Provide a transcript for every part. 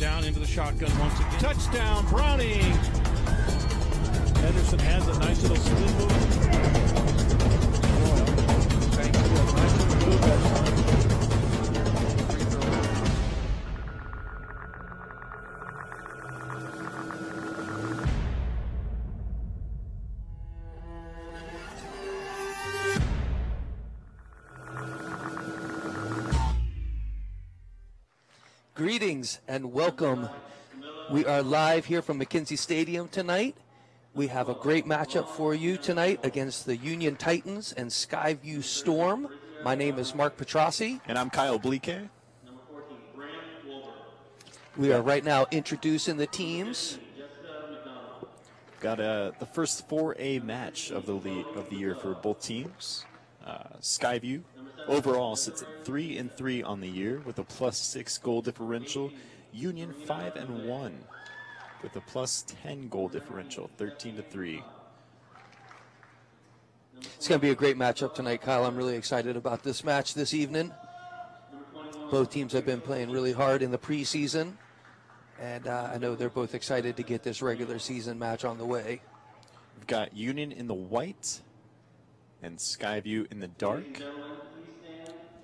down into the shotgun once again. Touchdown, Browning! Henderson has a nice little spin move. Thanks to a nice little move. That's fine. Greetings and welcome. We are live here from McKenzie Stadium tonight. We have a great matchup for you tonight against the Union Titans and Skyview Storm. My name is Mark Petrossi. And I'm Kyle Bleeke. We are right now introducing the teams. Got the first 4A match of the year for both teams. Skyview overall sits at 3-3 on the year with a +6 goal differential. Union 5-1 with a +10 goal differential, 13-3. It's going to be a great matchup tonight, Kyle. I'm really excited about this match this evening. Both teams have been playing really hard in the preseason, and I know they're both excited to get this regular season match on the way. We've got Union in the white and Skyview in the dark.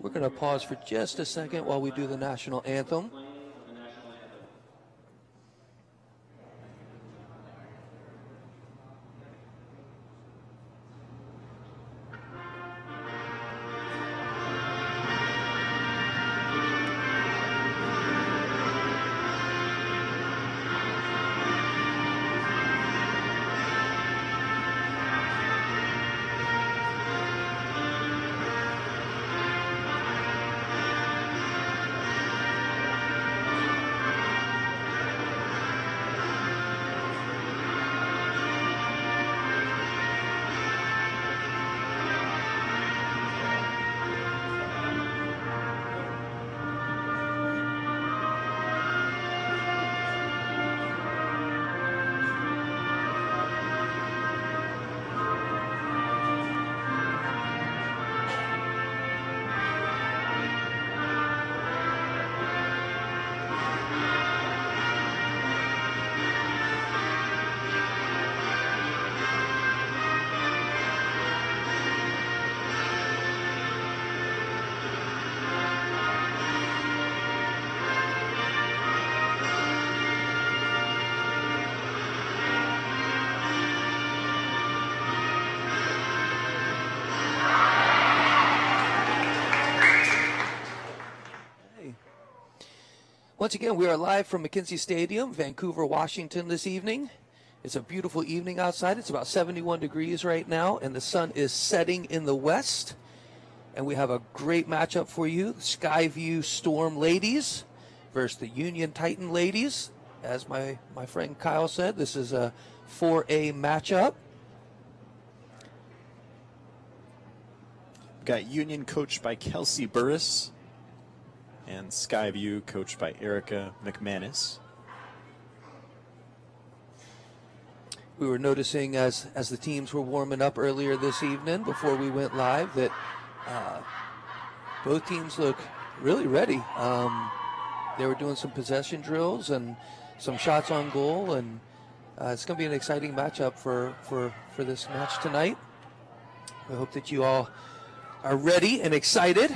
We're going to pause for just a second while we do the national anthem. Once again, we are live from McKenzie Stadium, Vancouver, Washington this evening. It's a beautiful evening outside. It's about 71 degrees right now, and the sun is setting in the west. And we have a great matchup for you. Skyview Storm ladies versus the Union Titan ladies. As my friend Kyle said, this is a 4A matchup. We've got Union coached by Kelsey Burris and Skyview coached by Erica McManus. We were noticing as the teams were warming up earlier this evening before we went live that both teams look really ready. They were doing some possession drills and some shots on goal, and it's going to be an exciting matchup for this match tonight. We hope that you all are ready and excited.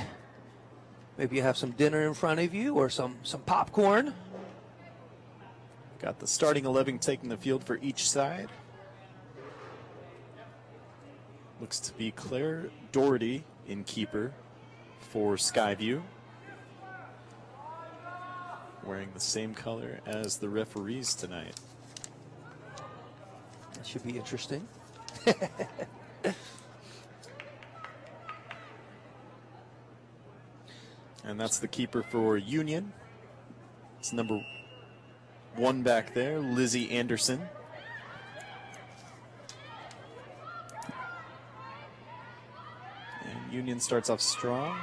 Maybe you have some dinner in front of you or some popcorn. Got the starting 11 taking the field for each side. Looks to be Claire Doherty in keeper for Skyview. Wearing the same color as the referees tonight. That should be interesting. And that's the keeper for Union. It's number 1 back there, Lizzie Anderson. And Union starts off strong.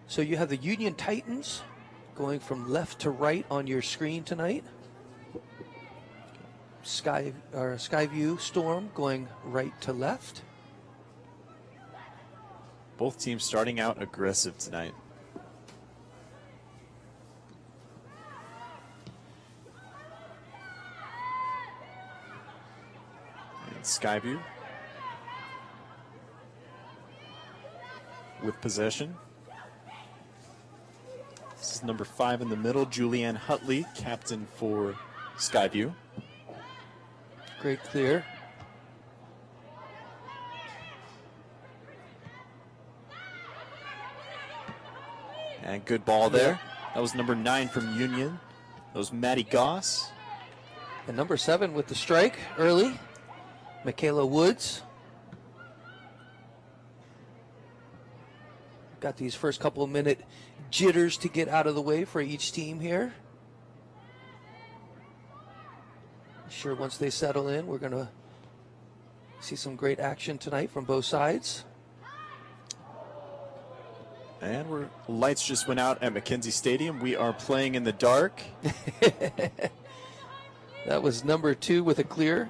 So you have the Union Titans going from left to right on your screen tonight. Skyview Storm going right to left. Both teams starting out aggressive tonight. And Skyview with possession. This is number 5 in the middle, Julianne Hutley, captain for Skyview. Great clear. And good ball there. That was number 9 from Union. That was Maddie Goss. And number 7 with the strike early, Michaela Woods. Got these first couple of minute jitters to get out of the way for each team here. Sure, once they settle in, we're going to see some great action tonight from both sides. And lights just went out at McKenzie Stadium. We are playing in the dark. That was number 2 with a clear.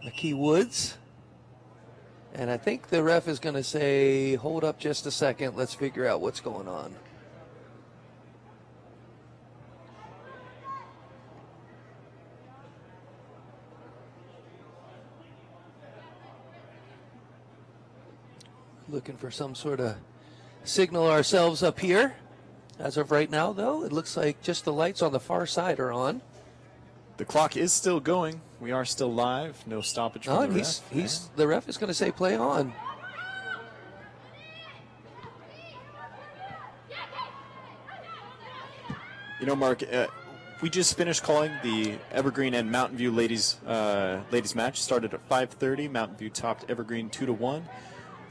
McKee Woods. And I think the ref is going to say, hold up just a second. Let's figure out what's going on. Looking for some sort of signal ourselves up here. As of right now, though, it looks like just the lights on the far side are on. The clock is still going. We are still live. No stoppage from the ref. The ref is going to say play on. You know, Mark, we just finished calling the Evergreen and Mountain View ladies match. Started at 5:30. Mountain View topped Evergreen 2-1.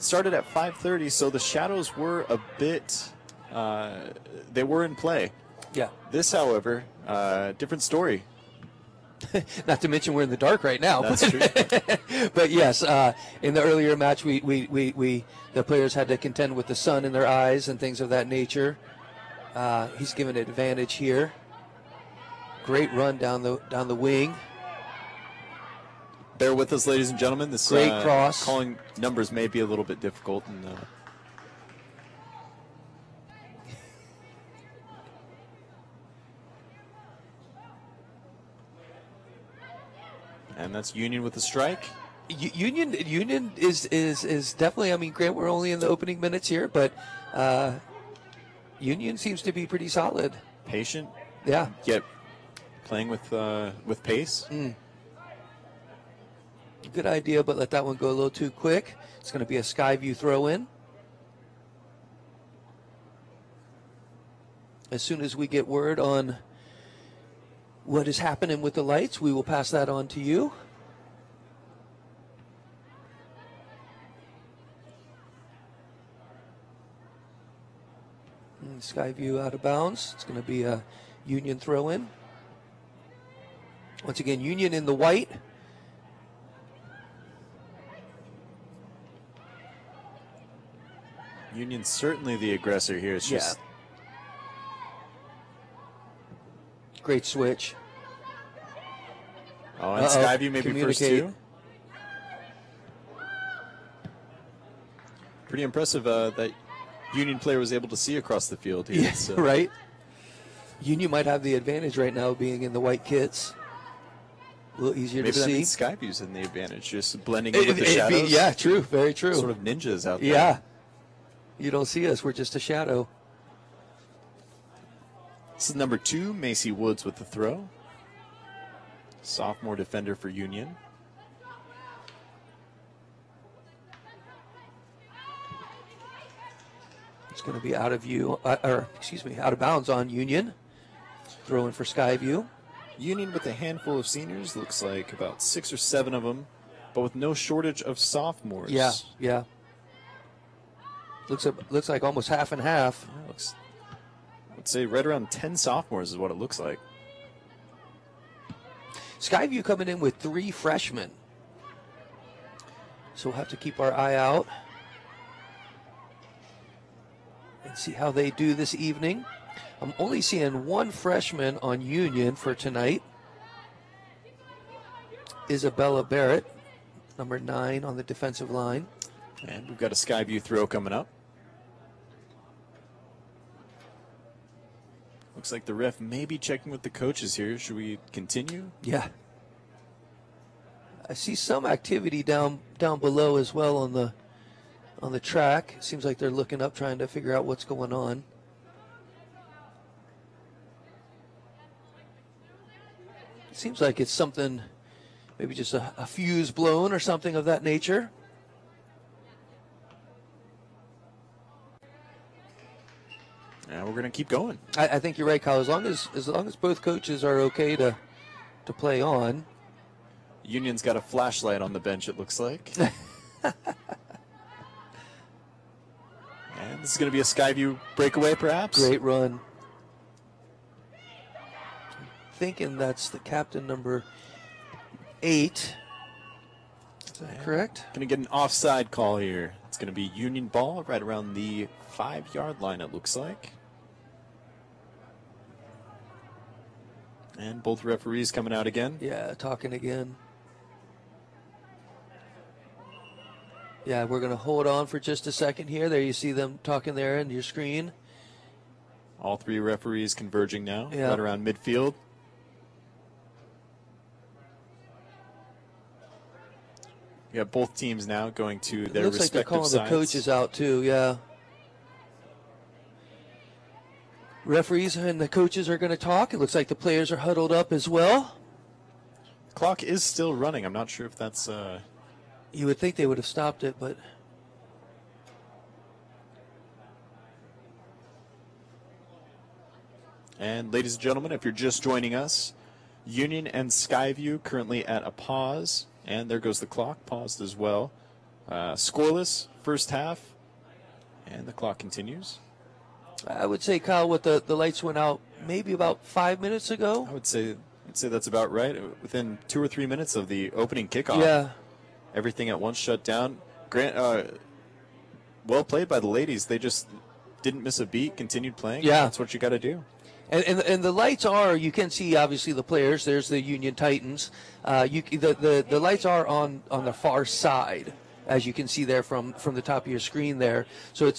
Started at 5:30, so the shadows were a bit. They were in play. Yeah. This, however, different story. Not to mention we're in the dark right now. That's true. But yes, in the earlier match, the players had to contend with the sun in their eyes and things of that nature. He's given an advantage here. Great run down the wing. Bear with us, ladies and gentlemen. This great cross. Calling numbers may be a little bit difficult. And that's Union with the strike. Union is definitely. I mean, Grant, we're only in the opening minutes here, but Union seems to be pretty solid. Patient. Yeah. Yet playing with pace. Good idea, but let that one go a little too quick. It's going to be a Skyview throw-in. As soon as we get word on what is happening with the lights, we will pass that on to you. And Skyview out of bounds. It's going to be a Union throw-in. Once again, Union in the white. Union's certainly the aggressor here. It's just great switch. Oh, and Skyview maybe first 2. Pretty impressive that Union player was able to see across the field here. Yeah, so. Right. Union might have the advantage right now being in the white kits. A little easier maybe to see. Maybe Skyview's in the advantage, just blending in with the shadows. Yeah, true. Very true. Sort of ninjas out there. Yeah. You don't see us. We're just a shadow. This is number 2, Macy Woods with the throw. Sophomore defender for Union. It's going to be out of view, out of bounds on Union. Throwing for Skyview. Union with a handful of seniors. Looks like about 6 or 7 of them, but with no shortage of sophomores. Yeah. Looks like almost half and half. Yeah, let's say right around 10 sophomores is what it looks like. Skyview coming in with 3 freshmen. So we'll have to keep our eye out and see how they do this evening. I'm only seeing 1 freshman on Union for tonight. Isabella Barrett, number 9 on the defensive line. And we've got a Skyview throw coming up. Looks like the ref may be checking with the coaches here. Should we continue? Yeah. I see some activity down below as well on the track. Seems like they're looking up, trying to figure out what's going on. Seems like it's something, maybe just a fuse blown or something of that nature. Yeah, we're going to keep going. I think you're right, Kyle. As long as both coaches are okay to play on. Union's got a flashlight on the bench, it looks like. And this is going to be a Skyview breakaway, perhaps? Great run. Thinking that's the captain, number 8. Is that correct? Going to get an offside call here. It's going to be Union ball right around the 5-yard line, it looks like. And both referees coming out again. Yeah, talking again. Yeah, we're going to hold on for just a second here. There you see them talking there in your screen. All 3 referees converging now, Yeah. right around midfield. You got both teams now going to their Looks like they're respective calling sides. the coaches out too, yeah. Referees and the coaches are going to talk. It looks like the players are huddled up as well. Clock is still running. I'm not sure if that's... You would think they would have stopped it, but... And ladies and gentlemen, if you're just joining us, Union and Skyview currently at a pause. And there goes the clock, paused as well. Scoreless, first half. And the clock continues. I would say, Kyle, what the lights went out maybe about 5 minutes ago. I'd say that's about right. Within 2 or 3 minutes of the opening kickoff. Yeah. Everything at once shut down. Well played by the ladies. They just didn't miss a beat, continued playing. Yeah. That's what you got to do. And the lights are, you can see obviously the players. There's the Union Titans. The lights are on the far side, as you can see there from the top of your screen there. So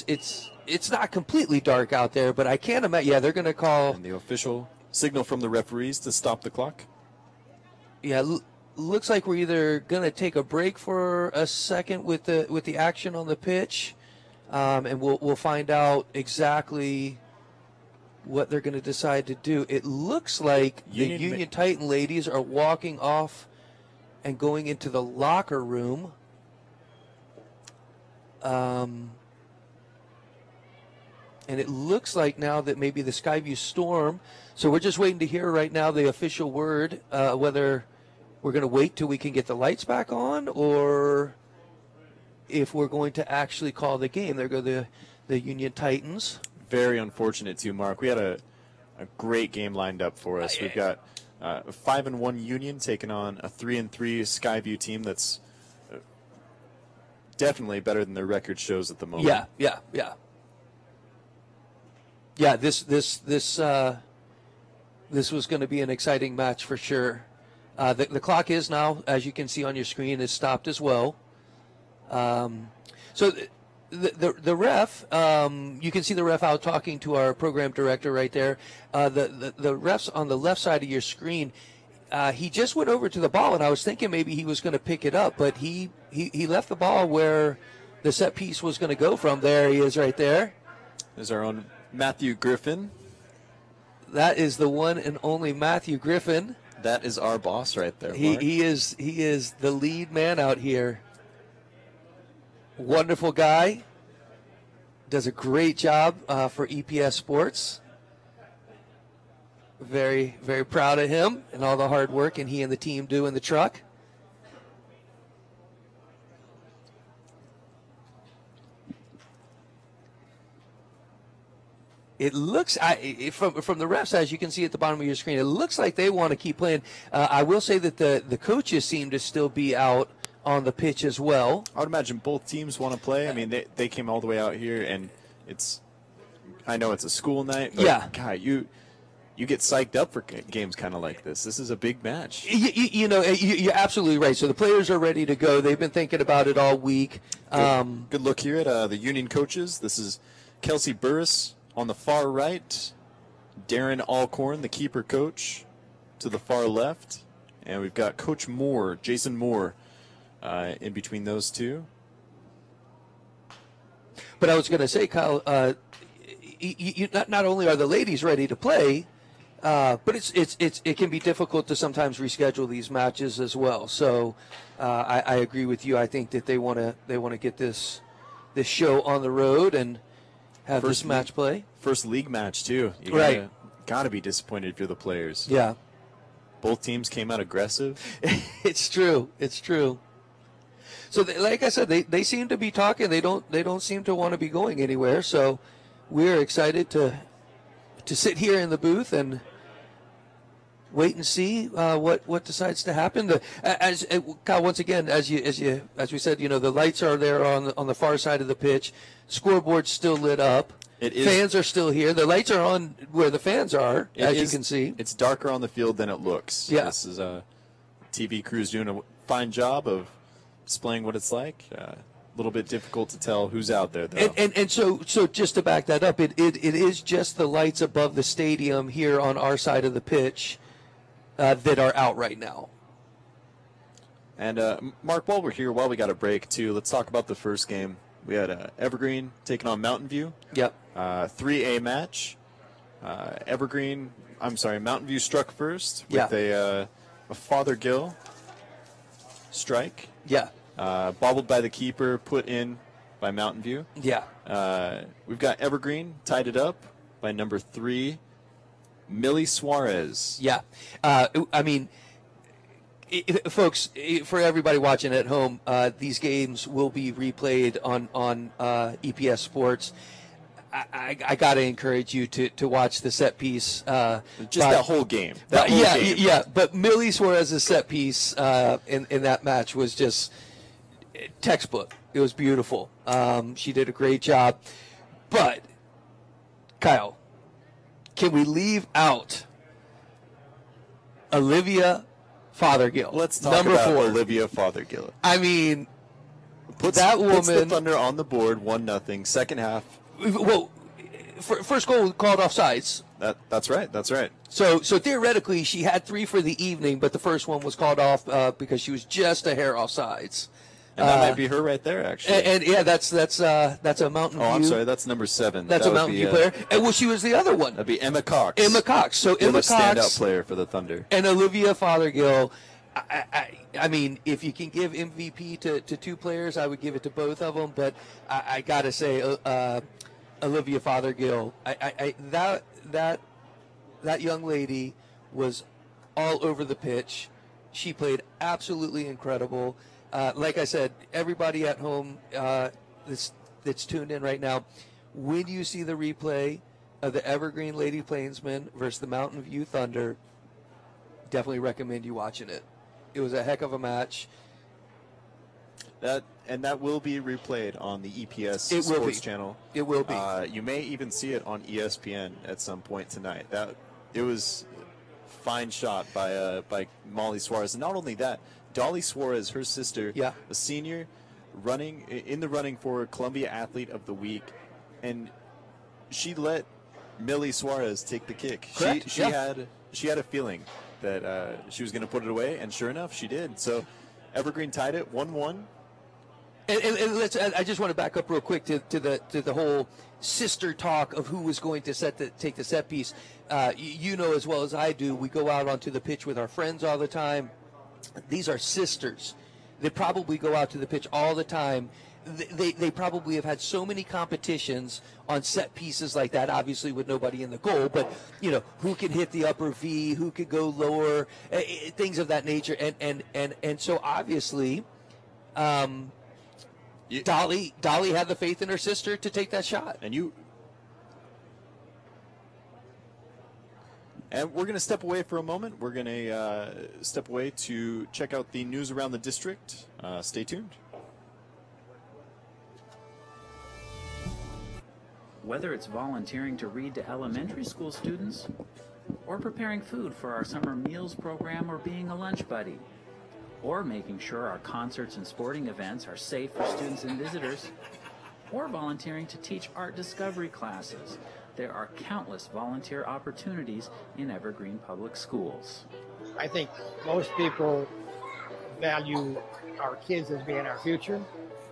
it's not completely dark out there, but I can't imagine. Yeah, they're going to call. And the official signal from the referees to stop the clock. Yeah, looks like we're either going to take a break for a second with the action on the pitch, and we'll find out exactly what they're going to decide to do. It looks like the Union Titan ladies are walking off and going into the locker room. And it looks like now that maybe the Skyview Storm. So we're just waiting to hear right now the official word, whether we're going to wait till we can get the lights back on or if we're going to actually call the game. There go the Union Titans. Very unfortunate too, Mark. We had a great game lined up for us. We've got a 5-1 Union taking on a 3-3 Skyview team that's definitely better than their record shows at the moment. Yeah. This was going to be an exciting match for sure. The clock is now, as you can see on your screen, is stopped as well. So the ref, you can see the ref out talking to our program director right there. The ref's on the left side of your screen. He just went over to the ball, and I was thinking maybe he was going to pick it up, but he left the ball where the set piece was going to go from. There he is right there. There's our own Matthew Griffin. That is the one and only Matthew Griffin. That is our boss right there, Mark. He is the lead man out here. Wonderful guy. Does a great job for EPS Sports. Very, very proud of him and all the hard work and he and the team do in the truck. It looks, from the refs, as you can see at the bottom of your screen, it looks like they want to keep playing. I will say that the coaches seem to still be out on the pitch as well. I would imagine both teams want to play. I mean, they came all the way out here, and I know it's a school night, but yeah. God, you you get psyched up for games kind of like this. This is a big match. You're absolutely right. So the players are ready to go. They've been thinking about it all week. Good look here at the Union coaches. This is Kelsey Burris on the far right, Darren Alcorn, the keeper coach, to the far left, and we've got Coach Moore, Jason Moore, in between those two. But I was going to say, Kyle, not only are the ladies ready to play, but it can be difficult to sometimes reschedule these matches as well. So I agree with you. I think that they want to get this show on the road and have this match play. First league match too. Right. Gotta be disappointed if you're the players. Yeah. Both teams came out aggressive. It's true. It's true. So like I said, they seem to be talking. They don't seem to want to be going anywhere. So we're excited to sit here in the booth and wait and see what decides to happen. Kyle, once again, as we said, the lights are there on the far side of the pitch. Scoreboard's still lit up. Fans are still here. The lights are on where the fans are, you can see. It's darker on the field than it looks. Yeah. This is TV crews doing a fine job of displaying what it's like. A little bit difficult to tell who's out there, though. And so just to back that up, it is just the lights above the stadium here on our side of the pitch that are out right now. And Mark, while we're here, while we got a break too, let's talk about the first game. We had Evergreen taking on Mountain View. Yep. 3A match. Mountain View struck first with a Fothergill strike. Yeah. Bobbled by the keeper, put in by Mountain View. Yeah. We've got Evergreen tied it up by number 3, Millie Suarez. Yeah. Folks, for everybody watching at home, these games will be replayed on EPS Sports. I got to encourage you to watch the set piece. That whole game. Game. Yeah. But Millie Suarez's set piece in that match was just textbook. It was beautiful. She did a great job. But, Kyle, can we leave out Olivia Fothergill? Let's talk number about 4. Olivia Fothergill. I mean, puts the Thunder on the board, 1-0. Second half. Well, first goal called offsides. That's right. So theoretically, she had 3 for the evening, but the first one was called off because she was just a hair offsides. And that might be her right there, actually. And yeah, that's a Mountain View. Oh, I'm sorry, that's number 7. That's a Mountain View player. And well, she was the other one. That'd be Emma Cox. Emma Cox. So Emma Cox, standout player for the Thunder. And Olivia Fothergill. I mean, if you can give MVP to 2 players, I would give it to both of them. But I gotta say, Olivia Fothergill, that young lady was all over the pitch. She played absolutely incredible. Like I said, everybody at home that's tuned in right now, when you see the replay of the Evergreen Lady Plainsmen versus the Mountain View Thunder, definitely recommend you watching it. It was a heck of a match. That will be replayed on the EPS Sports channel. It will be. You may even see it on ESPN at some point tonight. It was a fine shot by Molly Suarez, and not only that, Dolly Suarez, her sister, a senior, in the running for Columbia Athlete of the Week, and she let Millie Suarez take the kick. Correct. She had a feeling that she was going to put it away, and sure enough, she did. So Evergreen tied it 1-1. And I just want to back up real quick to the whole sister talk of who was going to take the set piece. You know as well as I do, we go out onto the pitch with our friends all the time. These are sisters. They probably go out to the pitch all the time. They probably have had so many competitions on set pieces like that, obviously with nobody in the goal, but who can hit the upper V, who could go lower, things of that nature. And so obviously Dolly had the faith in her sister to take that shot. And we're going to step away for a moment. We're going to step away to check out the news around the district. Stay tuned. Whether it's volunteering to read to elementary school students or preparing food for our summer meals program, or being a lunch buddy, or making sure our concerts and sporting events are safe for students and visitors, or volunteering to teach art discovery classes. There are countless volunteer opportunities in Evergreen Public Schools. I think most people value our kids as being our future,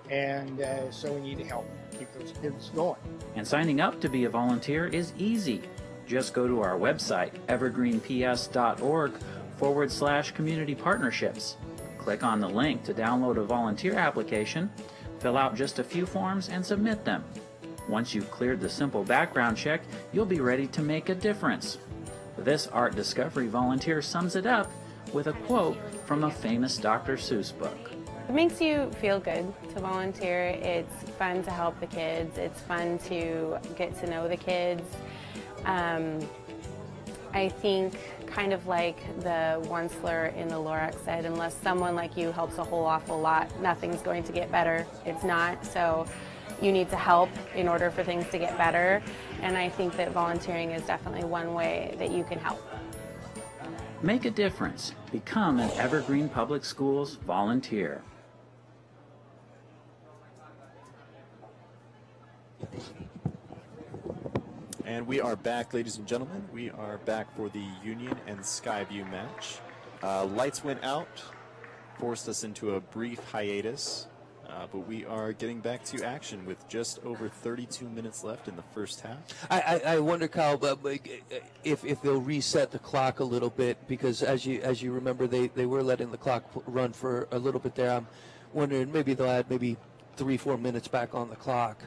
and so we need to help keep those kids going. And signing up to be a volunteer is easy. Just go to our website, evergreenps.org/community partnerships. Click on the link to download a volunteer application, fill out just a few forms, and submit them. Once you've cleared the simple background check, you'll be ready to make a difference. This art discovery volunteer sums it up with a quote from a famous Dr. Seuss book. It makes you feel good to volunteer. It's fun to help the kids. It's fun to get to know the kids. I think, kind of like the one slur in the Lorax said, unless someone like you helps a whole awful lot, nothing's going to get better. It's not. So you need to help in order for things to get better. And I think that volunteering is definitely one way that you can help. Make a difference. Become an Evergreen Public Schools volunteer. And we are back, ladies and gentlemen. We are back for the Union and Skyview match. Lights went out, forced us into a brief hiatus, but we are getting back to action with just over 32 minutes left in the first half. I wonder, Kyle, if they'll reset the clock a little bit, because as you remember, they were letting the clock run for a little bit there. I'm wondering maybe they'll add maybe 3-4 minutes back on the clock.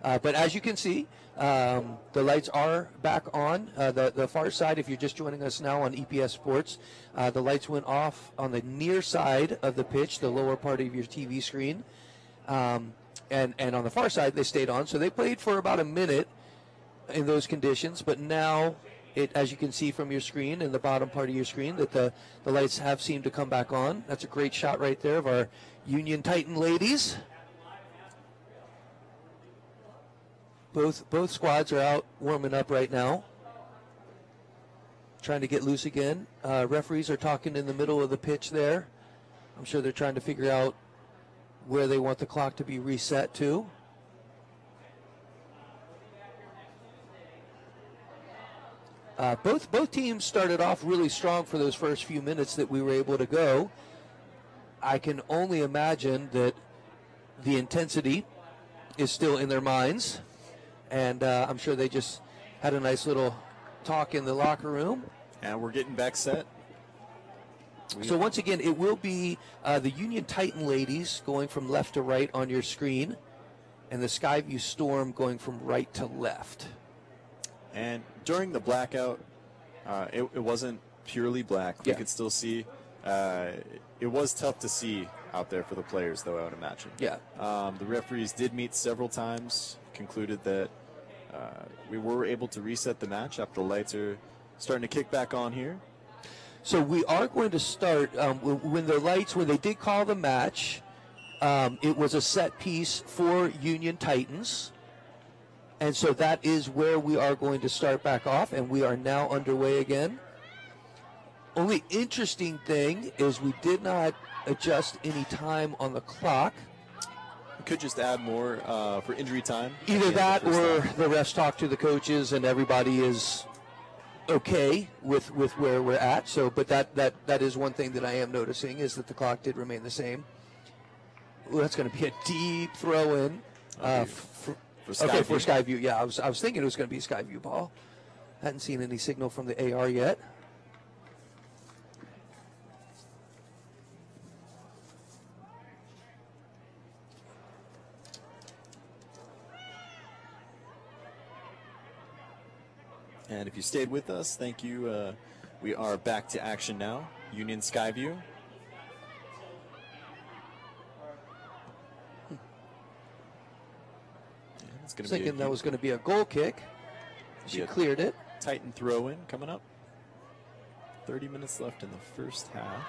But as you can see, the lights are back on. The far side, if you're just joining us now on EPS Sports, the lights went off on the near side of the pitch, the lower part of your TV screen. And on the far side, they stayed on. So they played for about a minute in those conditions. But now, as you can see from your screen, in the bottom part of your screen, that the lights have seemed to come back on. That's a great shot right there of our Union Titan ladies. Both squads are out warming up right now, trying to get loose again. Referees are talking in the middle of the pitch there. I'm sure they're trying to figure out where they want the clock to be reset to. Both teams started off really strong for those first few minutes that we were able to go. I can only imagine that the intensity is still in their minds. And I'm sure they just had a nice little talk in the locker room. And we're getting back set. So once again, it will be the Union Titan ladies going from left to right on your screen, and the Skyview Storm going from right to left. And during the blackout, it wasn't purely black. Yeah. We could still see. It was tough to see out there for the players, though, I would imagine. Yeah. The referees did meet several times, concluded that we were able to reset the match after the lights are starting to kick back on here. So we are going to start when they did call the match. It was a set piece for Union Titans, and so that is where we are going to start back off, and we are now underway again. Only interesting thing is we did not adjust any time on the clock. We could just add more for injury time. Either that or the refs talk to the coaches and everybody is okay with where we're at. So, but that is one thing that I am noticing is that the clock did remain the same. Ooh, that's going to be a deep throw in for Skyview. Yeah, I was thinking it was going to be a Skyview ball. Hadn't seen any signal from the AR yet. And if you stayed with us, thank you. We are back to action now. Union Skyview. I was thinking that was going to be a goal kick. She cleared it. Titan throw-in coming up. 30 minutes left in the first half.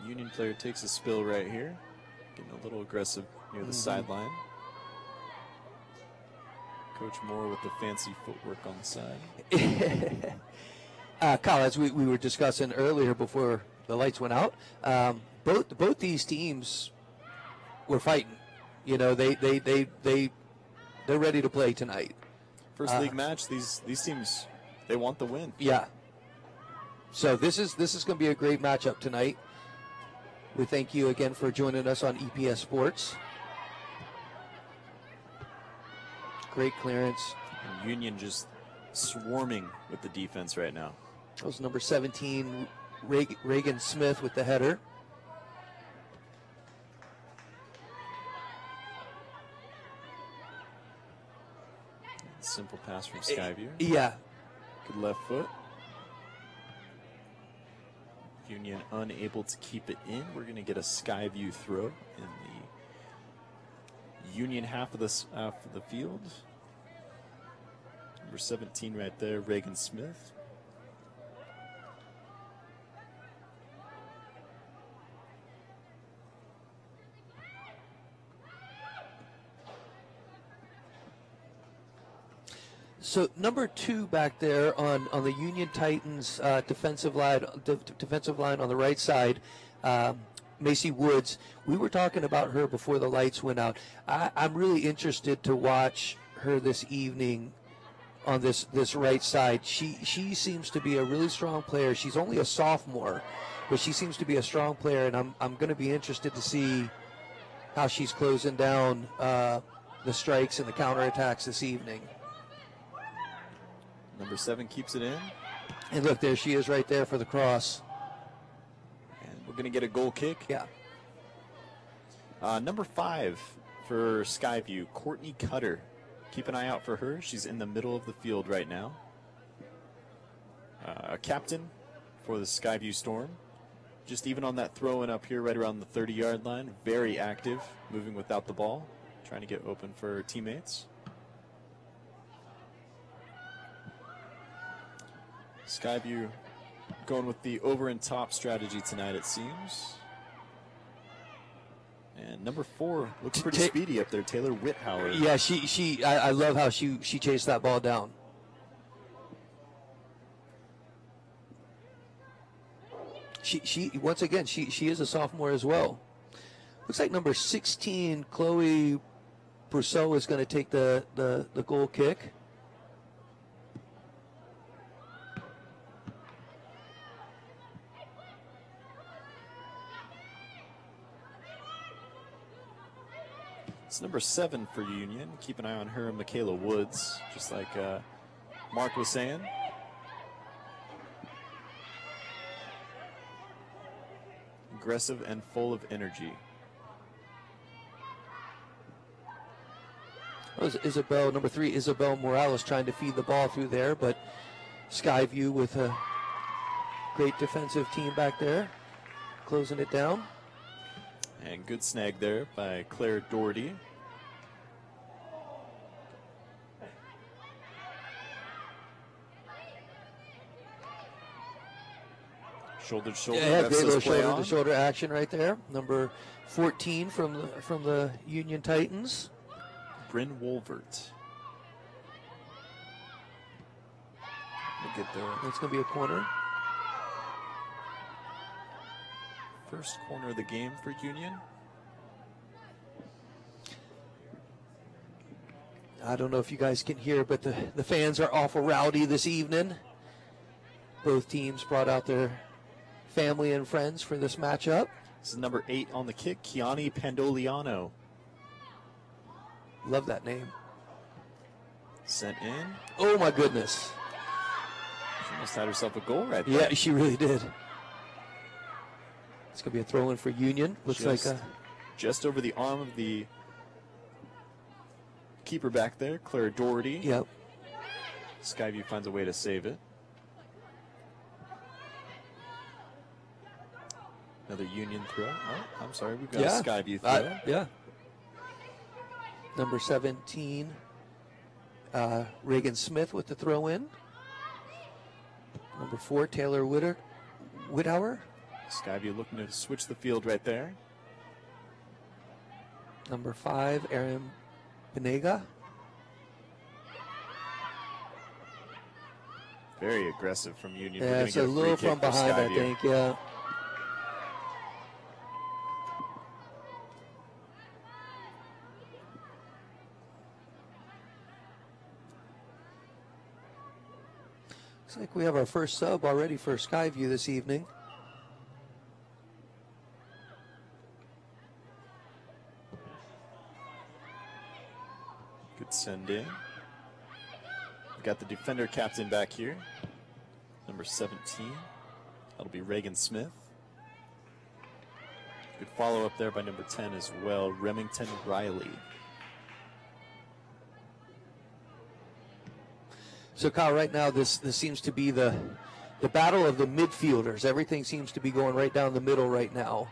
Union player takes a spill right here. Getting a little aggressive near the sideline. Coach Moore with the fancy footwork on the side. Kyle, as we were discussing earlier before the lights went out, both these teams were fighting. You know, they're ready to play tonight. First league match. These teams, they want the win. Yeah. So this is going to be a great matchup tonight. We thank you again for joining us on EPS Sports. Great clearance. And Union just swarming with the defense right now. That was number 17, Reagan Smith with the header. Simple pass from Skyview. Yeah. Good left foot. Union unable to keep it in. We're going to get a Skyview throw in the Union half of the field. Number 17 right there, Reagan Smith. So number 2 back there on the Union Titans defensive line on the right side, Macy Woods. We were talking about her before the lights went out. I'm really interested to watch her this evening on this right side. She seems to be a really strong player. She's only a sophomore, but she seems to be a strong player, and I'm going to be interested to see how she's closing down the strikes and the counterattacks this evening. Number 7 keeps it in. And look, there she is right there for the cross. And we're going to get a goal kick. Yeah. Number 5 for Skyview, Courtney Cutter. Keep an eye out for her. She's in the middle of the field right now. A captain for the Skyview Storm. Just even on that throw-in up here right around the 30-yard line. Very active, moving without the ball. Trying to get open for her teammates. Skyview going with the over and top strategy tonight, it seems. And number 4 looks pretty speedy up there, Taylor Whithauer. Yeah, I love how she chased that ball down. She once again, she is a sophomore as well. Looks like number 16, Chloe Brousseau, is going to take the goal kick. It's number 7 for Union. Keep an eye on her and Michaela Woods, just like Mark was saying. Aggressive and full of energy. That was Isabel, number 3, Isabel Morales, trying to feed the ball through there, but Skyview with a great defensive team back there, closing it down. And good snag there by Claire Doherty. Shoulder to shoulder. Yeah, great little shoulder to shoulder action right there. Number 14 from the Union Titans, Bryn Wolvert. We'll get there. It's going to be a corner. First corner of the game for Union. I don't know if you guys can hear, but the fans are awful rowdy this evening. Both teams brought out their family and friends for this matchup. This is number 8 on the kick, Kiani Pandoliano. Love that name. Sent in. Oh my goodness. She almost had herself a goal right there. Yeah, she really did. It's going to be a throw-in for Union. Looks like just over the arm of the keeper back there, Claire Doherty. Yep. Skyview finds a way to save it. Another Union throw. Oh, I'm sorry, we've got a Skyview throw. Yeah. Number 17, Reagan Smith with the throw-in. Number 4, Taylor Whithauer. Skyview looking to switch the field right there. Number 5, Erin Benega. Very aggressive from Union. We're Yeah, gonna it's get a free little kick from for behind, I Skyview. think. Yeah. Looks like we have our first sub already for Skyview this evening. Good send in. We got the defender captain back here, number 17. That'll be Reagan Smith. Good follow up there by number 10 as well, Remington Riley. So, Kyle, right now this seems to be the battle of the midfielders. Everything seems to be going right down the middle right now.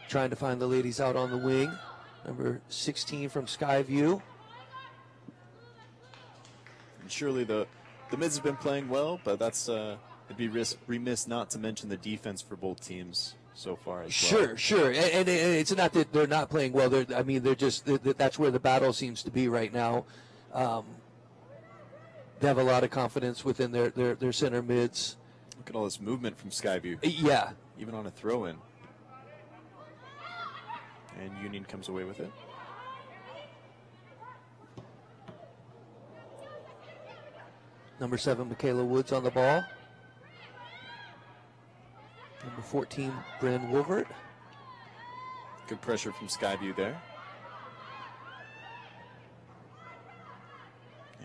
Trying to find the ladies out on the wing. Number 16 from Skyview. And surely the mids have been playing well, but that's it'd be remiss not to mention the defense for both teams so far as well. Sure. And it's not that they're not playing well. They're just that's where the battle seems to be right now. They have a lot of confidence within their center mids. Look at all this movement from Skyview, Yeah. even on a throw-in. And Union comes away with it. Number 7, Michaela Woods on the ball. Number 14, Bryn Wolvert. Good pressure from Skyview there.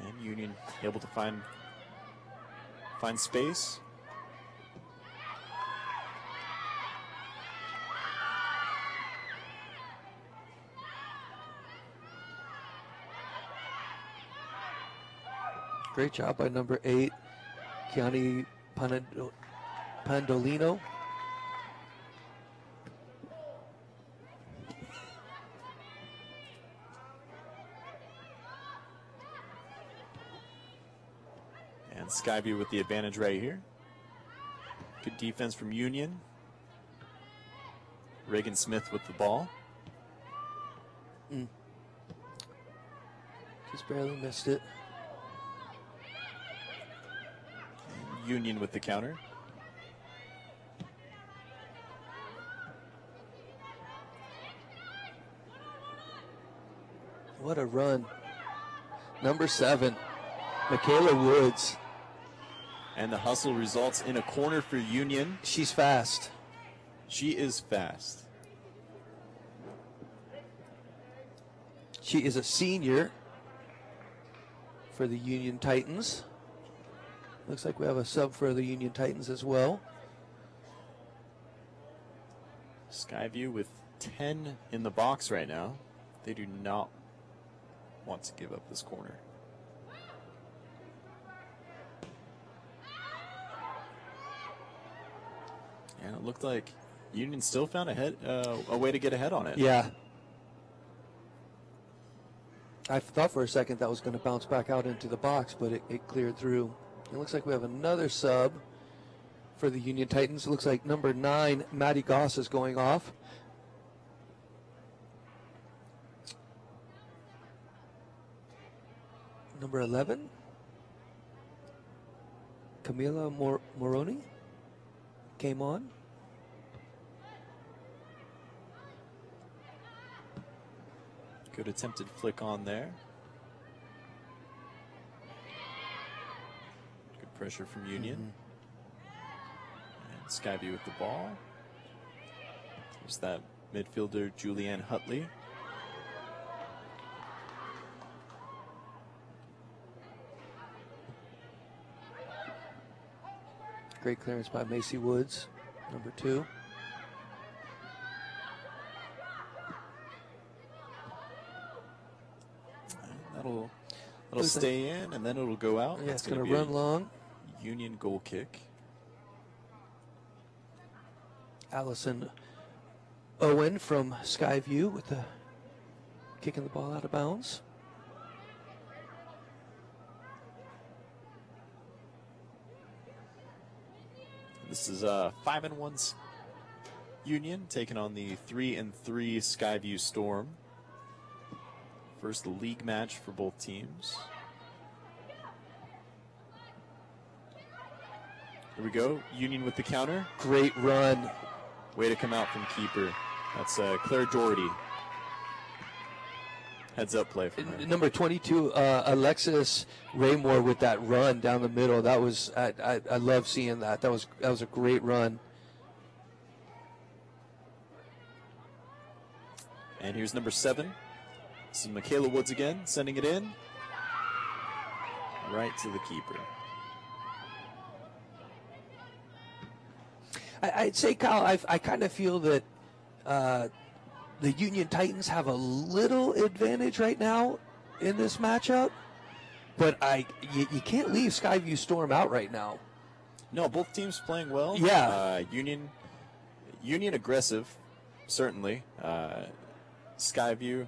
And Union able to find space. Great job by number 8, Kiani Pandolino. And Skyview with the advantage right here. Good defense from Union. Reagan Smith with the ball. Just barely missed it. Union with the counter. What a run. Number 7, Michaela Woods. And the hustle results in a corner for Union. She's fast. She is fast. She is a senior for the Union Titans. Looks like we have a sub for the Union Titans as well. Skyview with 10 in the box right now. They do not want to give up this corner. And it looked like Union still found a way to get ahead on it. Yeah. I thought for a second that was going to bounce back out into the box, but it cleared through. It looks like we have another sub for the Union Titans. It looks like number 9, Maddie Goss, is going off. Number 11, Camila Moroni came on. Good attempted flick on there. Good pressure from Union. And Skyview with the ball. There's that midfielder, Julianne Hutley. Great clearance by Macy Woods, number 2. That'll stay in, and then it'll go out. Yeah, That's it's going to be a run long. Union goal kick. Allison Owen from Skyview with the kicking the ball out of bounds. This is 5-1 Union taking on the 3-3 Skyview Storm. First league match for both teams. Here we go. Union with the counter. Great run. Way to come out from keeper. That's Claire Doherty. Heads up play from her. Number 22, Alexis Raymore with that run down the middle. That was I love seeing that. That was a great run. And here's number 7. This is Michaela Woods again, sending it in. Right to the keeper. I'd say, Kyle, I kind of feel that the Union Titans have a little advantage right now in this matchup, but you can't leave Skyview Storm out right now. No, both teams playing well. Yeah. Union aggressive, certainly. Skyview,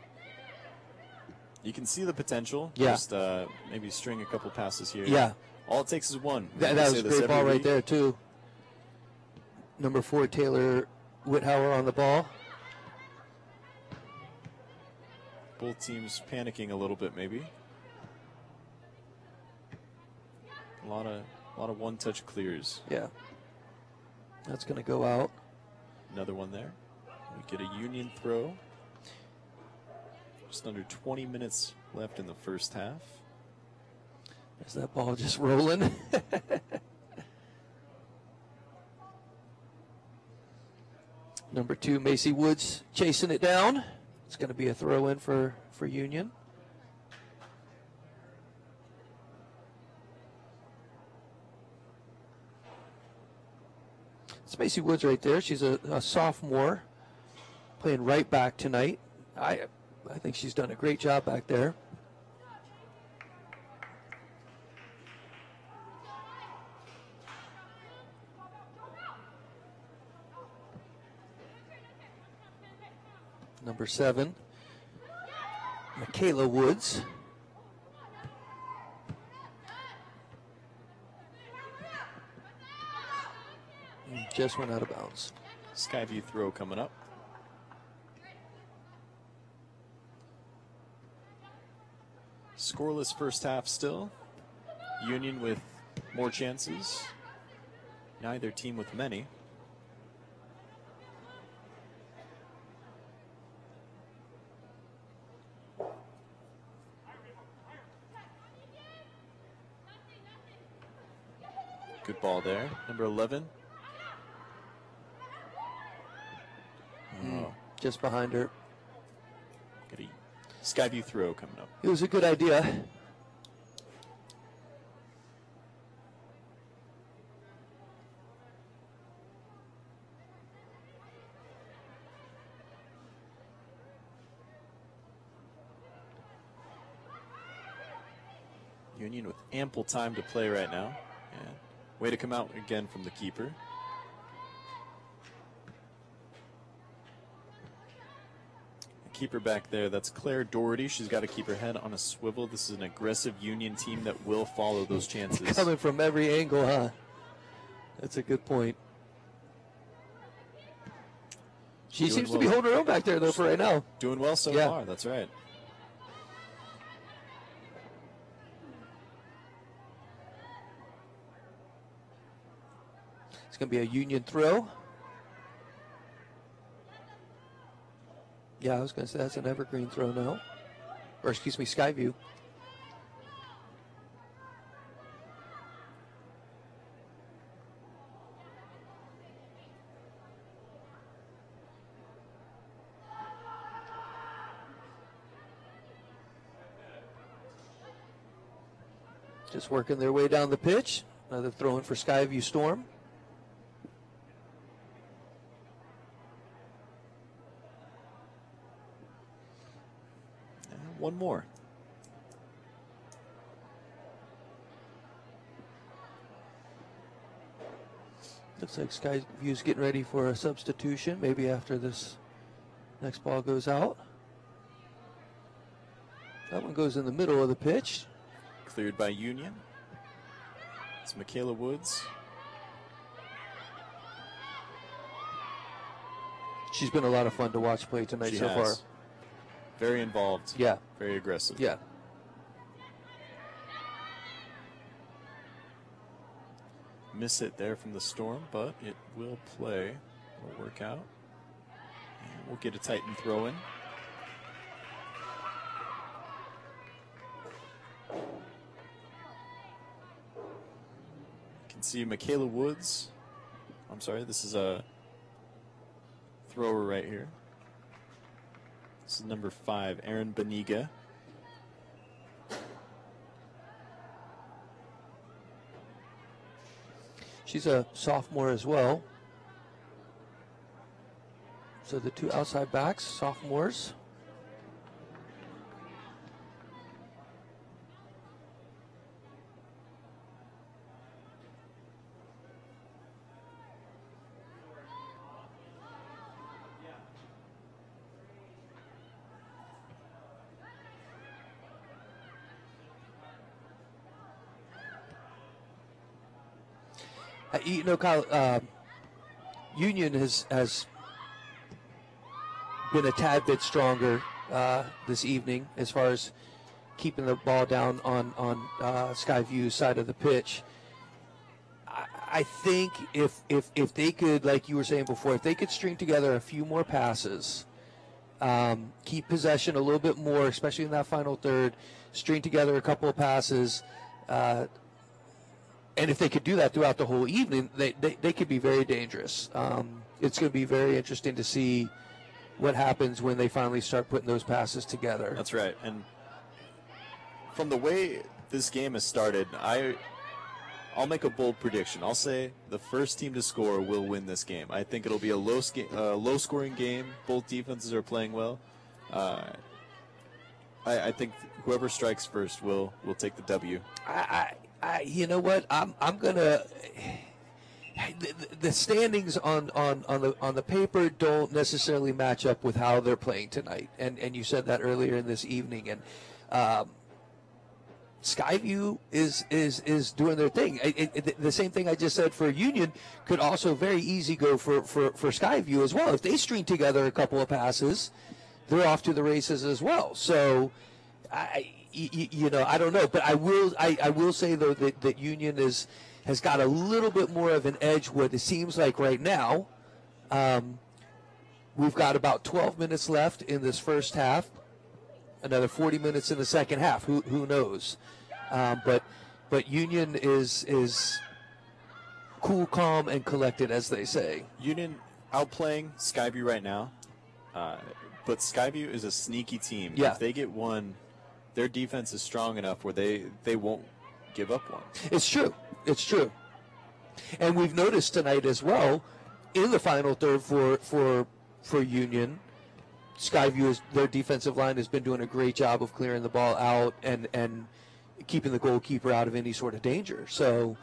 you can see the potential. Yeah. Just maybe string a couple passes here. Yeah. All it takes is one. That was a great ball right there, too. Number 4, Taylor Whithauer on the ball. Both teams panicking a little bit, maybe. A lot of one-touch clears. Yeah. That's going to go out. Another one there. We get a Union throw. Just under 20 minutes left in the first half. Is that ball just rolling? Number 2, Macy Woods chasing it down. It's going to be a throw in for Union. It's Macy Woods right there. She's a sophomore playing right back tonight. I think she's done a great job back there. Number 7, Michaela Woods. Just went out of bounds. Skyview throw coming up. Scoreless first half still. Union with more chances. Neither team with many. Good ball there. Number 11. Oh, Just behind her. got a Skyview throw coming up. It was a good idea. Union with ample time to play right now. And way to come out again from the keeper. The keeper back there, that's Claire Doherty. She's got to keep her head on a swivel. This is an aggressive Union team that will follow those chances. Coming from every angle, huh? That's a good point. She Doing seems to be well. holding her own back there, though, for right now. Doing well so Yeah. far, that's right. It's going to be a Union throw. Yeah, I was going to say that's an evergreen throw now. Or, excuse me, Skyview. Just working their way down the pitch. Another throw in for Skyview Storm. One more. Looks like Skyview's getting ready for a substitution, maybe after this next ball goes out. That one goes in the middle of the pitch. Cleared by Union. It's Michaela Woods. She's been a lot of fun to watch play tonight She so has. far. Very involved. Yeah. Very aggressive. Yeah. Miss it there from the Storm, but it will play. It'll work out. And we'll get a Titan throw in. You can see Michaela Woods. I'm sorry, this is a thrower right here. This is number 5, Erin Beniga. She's a sophomore as well. So the two outside backs, sophomores. You know, Kyle, Union has been a tad bit stronger this evening as far as keeping the ball down on Skyview's side of the pitch. I think if they could, like you were saying before, if they could string together a few more passes, keep possession a little bit more, especially in that final third, string together a couple of passes, and if they could do that throughout the whole evening, they could be very dangerous. It's going to be very interesting to see what happens when they finally start putting those passes together. That's right. And from the way this game has started, I'll make a bold prediction. I'll say the first team to score will win this game. I think it'll be a low-scoring game. Both defenses are playing well. I think whoever strikes first will take the W. You know what? I'm gonna. The standings on the paper don't necessarily match up with how they're playing tonight, and you said that earlier in this evening. And Skyview is doing their thing. The same thing I just said for Union could also very easy go for Skyview as well. If they string together a couple of passes, they're off to the races as well. So. I don't know, but I will say though that Union has got a little bit more of an edge. What it seems like right now, we've got about 12 minutes left in this first half, another 40 minutes in the second half. Who knows? But Union is cool, calm, and collected, as they say. Union outplaying Skyview right now, but Skyview is a sneaky team. Yeah. If they get one. Their defense is strong enough where they won't give up one. It's true. It's true. And we've noticed tonight as well, in the final third for Union, Skyview, their defensive line has been doing a great job of clearing the ball out and keeping the goalkeeper out of any sort of danger. So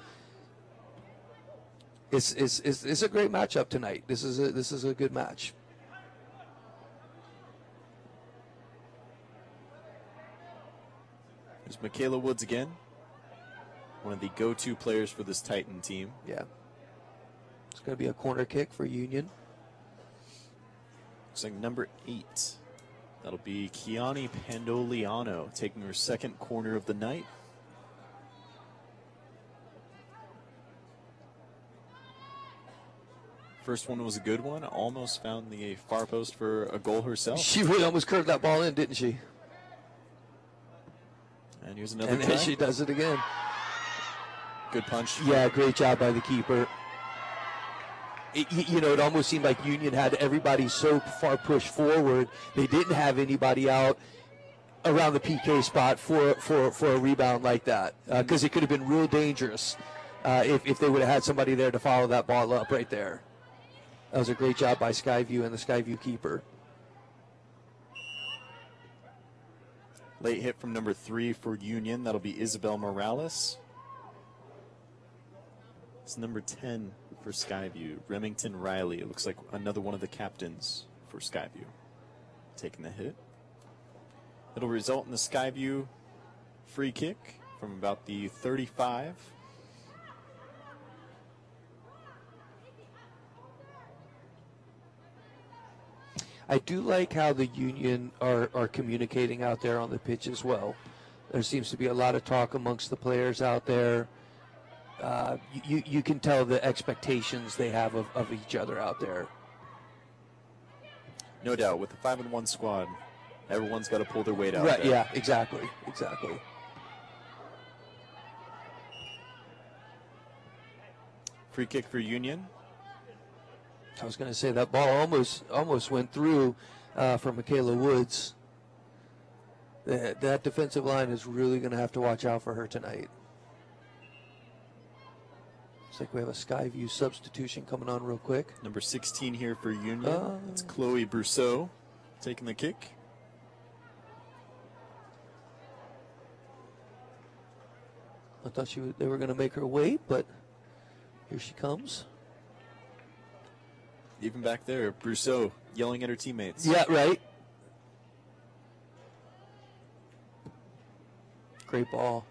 it's a great matchup tonight. This is a good match. There's Michaela Woods again, one of the go-to players for this Titan team. Yeah. It's going to be a corner kick for Union. Looks like number 8. That'll be Kiani Pandoliano taking her second corner of the night. First one was a good one. Almost found the far post for a goal herself. She really almost curved that ball in, didn't she? And here's another And then try. she does it again. Good punch. Yeah, great job by the keeper. It almost seemed like Union had everybody so far pushed forward, they didn't have anybody out around the PK spot for a rebound like that, because it could have been real dangerous if they would have had somebody there to follow that ball up right there. That was a great job by Skyview and the Skyview keeper. Late hit from number 3 for Union. That'll be Isabel Morales. It's number 10 for Skyview. Remington Riley. It looks like another one of the captains for Skyview. Taking the hit. It'll result in the Skyview free kick from about the 35. I do like how the Union are communicating out there on the pitch as well. There seems to be a lot of talk amongst the players out there. You can tell the expectations they have of each other out there. No doubt, with the 5-1 squad, everyone's got to pull their weight out. Right, there. yeah, exactly. Free kick for Union. I was going to say that ball almost went through for Michaela Woods. That defensive line is really going to have to watch out for her tonight. Looks like we have a Skyview substitution coming on real quick. Number 16 here for Union. It's Chloe Brousseau taking the kick. I thought they were going to make her wait, but here she comes. Even back there, Brousseau yelling at her teammates. Yeah, right. Great ball.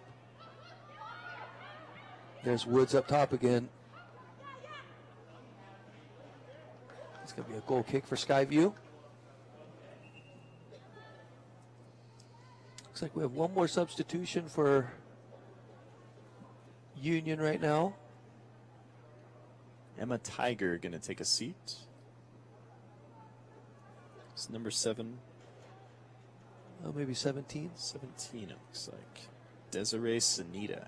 There's Woods up top again. It's going to be a goal kick for Skyview. Looks like we have one more substitution for Union right now. Emma Tiger going to take a seat. It's number 7. Oh, maybe 17. 17, it looks like. Desiree Sanita.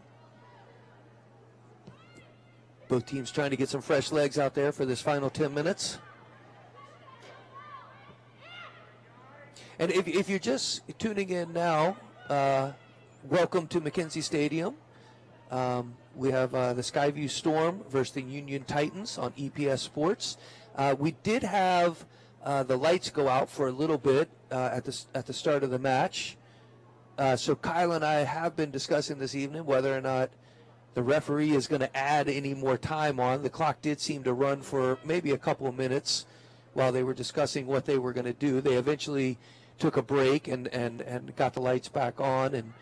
Both teams trying to get some fresh legs out there for this final 10 minutes. And if you're just tuning in now, welcome to McKenzie Stadium. We have the Skyview Storm versus the Union Titans on EPS Sports. We did have the lights go out for a little bit at the start of the match. So Kyle and I have been discussing this evening whether or not the referee is going to add any more time on. The clock did seem to run for maybe a couple of minutes while they were discussing what they were going to do. They eventually took a break and got the lights back on, and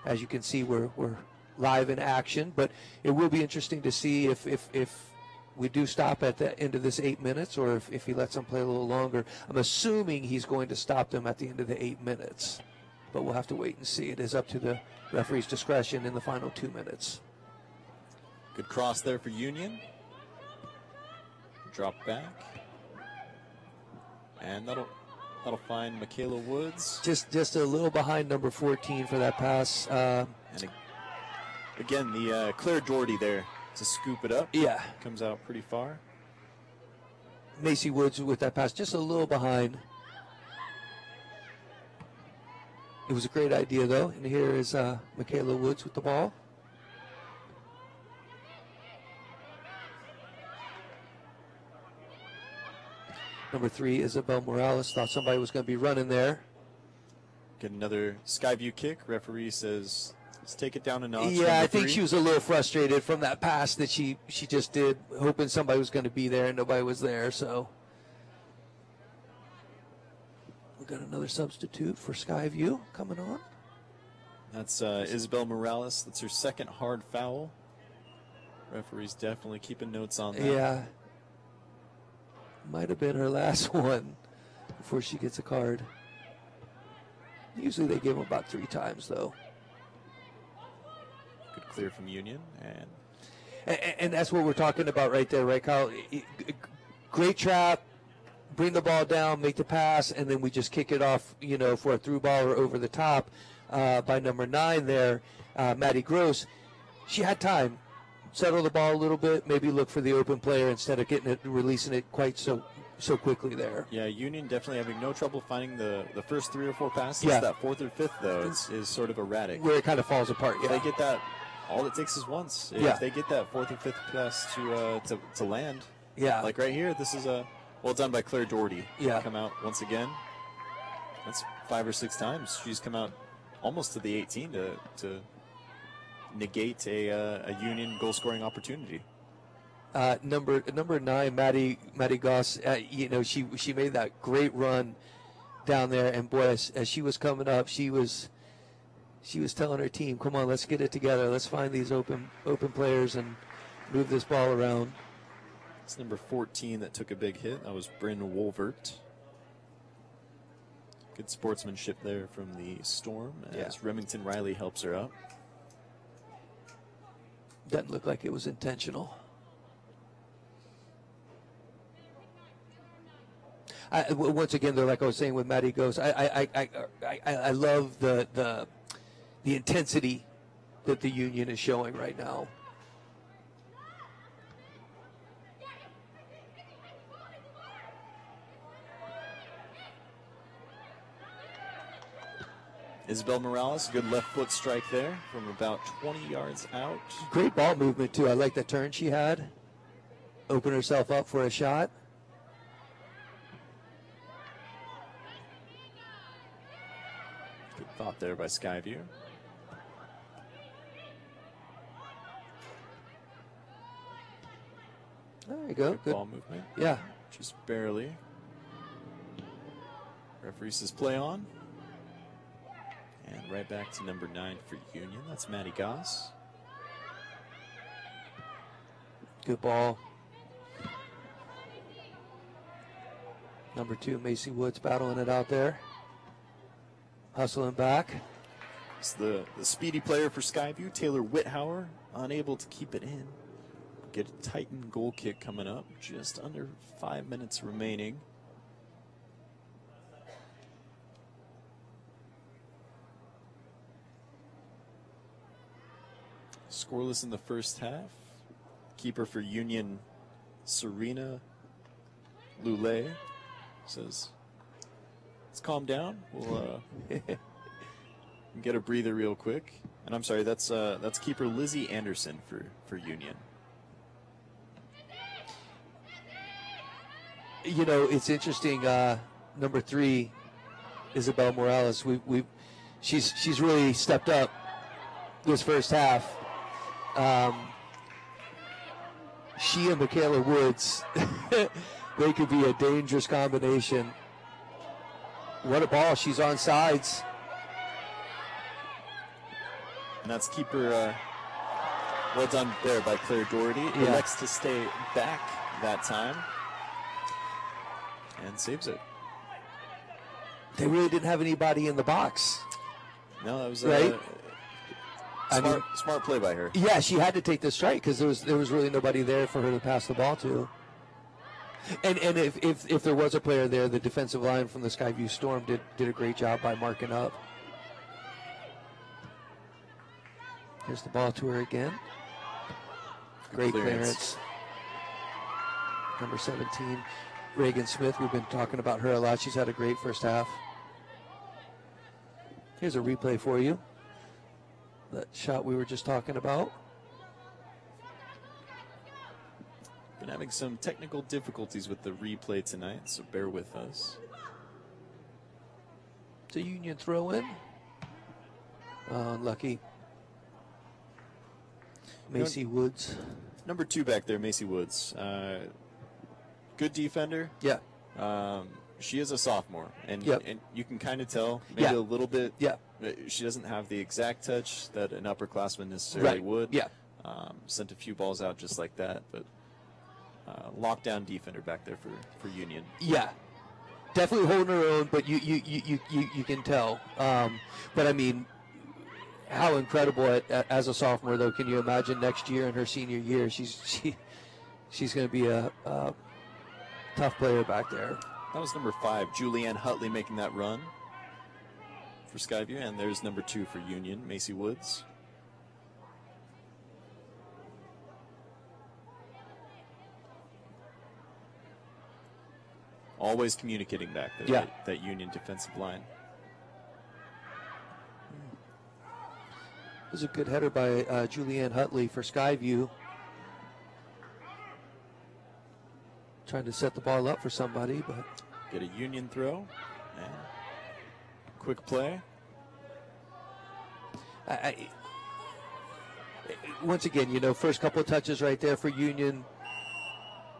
as you can see, we're live in action. But it will be interesting to see if we do stop at the end of this 8 minutes, or if he lets them play a little longer. I'm assuming he's going to stop them at the end of the 8 minutes, but we'll have to wait and see. It is up to the referee's discretion in the final 2 minutes. Good cross there for Union. Drop back. And that'll find Michaela Woods. Just a little behind number 14 for that pass. And again, the Claire Doherty there to scoop it up. Yeah. Comes out pretty far. Macy Woods with that pass, just a little behind. It was a great idea, though. And here is Michaela Woods with the ball. Number 3, Isabel Morales. Thought somebody was going to be running there. Get another Skyview kick. Referee says, let's take it down a notch. Yeah, I think she was a little frustrated from that pass that she just did, hoping somebody was going to be there, and nobody was there. So we got another substitute for Skyview coming on. That's Isabel Morales. That's her second hard foul. Referee's definitely keeping notes on that. Yeah. Might have been her last one before she gets a card. Usually they give them about 3 times, though. Good clear from Union. And that's what we're talking about right there, right, Kyle? Great trap, bring the ball down, make the pass, and then we just kick it off, for a through ball or over the top by number 9 there, Maddie Gross. She had time. Settle the ball a little bit, maybe look for the open player instead of releasing it quite so quickly there. Yeah, Union definitely having no trouble finding the first 3 or 4 passes. Yeah. That 4th or 5th, though, is sort of erratic. Where it kind of falls apart, yeah. If they get that, all it takes is once. Yeah. If they get that 4th or 5th pass to land, yeah. like right here, this is well done by Claire Doherty. Yeah. Come out once again. That's 5 or 6 times she's come out almost to the 18 to negate a Union goal-scoring opportunity. Number 9, Maddie Goss. She made that great run down there, and boy, as she was coming up, she was telling her team, "Come on, let's get it together. Let's find these open players and move this ball around." It's number 14 that took a big hit. That was Bryn Wolvert. Good sportsmanship there from the Storm as Yeah. Remington Riley helps her up. Doesn't look like it was intentional. Once again, though, like I was saying with Maddie Ghost, I love the intensity that the Union is showing right now. Isabel Morales, good left foot strike there from about 20 yards out. Great ball movement, too. I like the turn she had. Open herself up for a shot. Good thought there by Skyview. There you go. Good Good. ball movement. Yeah. Just barely. Referee says play on. And right back to number 9 for Union. That's Maddie Goss. Good ball. Number 2, Macy Woods battling it out there. Hustling back. It's the speedy player for Skyview, Taylor Whithauer, unable to keep it in. Get a Titan goal kick coming up. Just under 5 minutes remaining. Scoreless in the first half. Keeper for Union, Serena Lulay, says, let's calm down. We'll get a breather real quick. And I'm sorry, that's keeper Lizzie Anderson for Union. You know, it's interesting. Number 3, Isabel Morales. She's really stepped up this first half. She and Michaela Woods, they could be a dangerous combination. What a ball! She's on sides. And that's keeper. Well done there by Claire Doherty. Yeah. Elects to stay back that time. And saves it. They really didn't have anybody in the box. No, that was Right? smart play by her. Yeah, she had to take the strike because there was really nobody there for her to pass the ball to. And if there was a player there, the defensive line from the Skyview Storm did a great job by marking up. Here's the ball to her again. Great clearance. Number 17, Reagan Smith. We've been talking about her a lot. She's had a great first half. Here's a replay for you. That shot we were just talking about. Been having some technical difficulties with the replay tonight, so bear with us. It's a Union throw in. Unlucky. Macy Woods. Number 2 back there, Macy Woods. Good defender. Yeah. She is a sophomore, and Yep. and you can kind of tell maybe Yeah. a little bit. Yeah. She doesn't have the exact touch that an upperclassman necessarily Right. would. Yeah. Sent a few balls out just like that, but lockdown defender back there for Union. Yeah. Definitely holding her own, but you can tell. But I mean, how incredible as a sophomore though. Can you imagine next year in her senior year? She's going to be a tough player back there. That was number 5, Julianne Hutley, making that run for Skyview, and there's number 2 for Union, Macy Woods. Always communicating back there, Yeah. that Union defensive line. It was a good header by Julianne Hutley for Skyview. Trying to set the ball up for somebody, but Get a Union throw. And quick play. Once again, you know, first couple of touches right there for Union,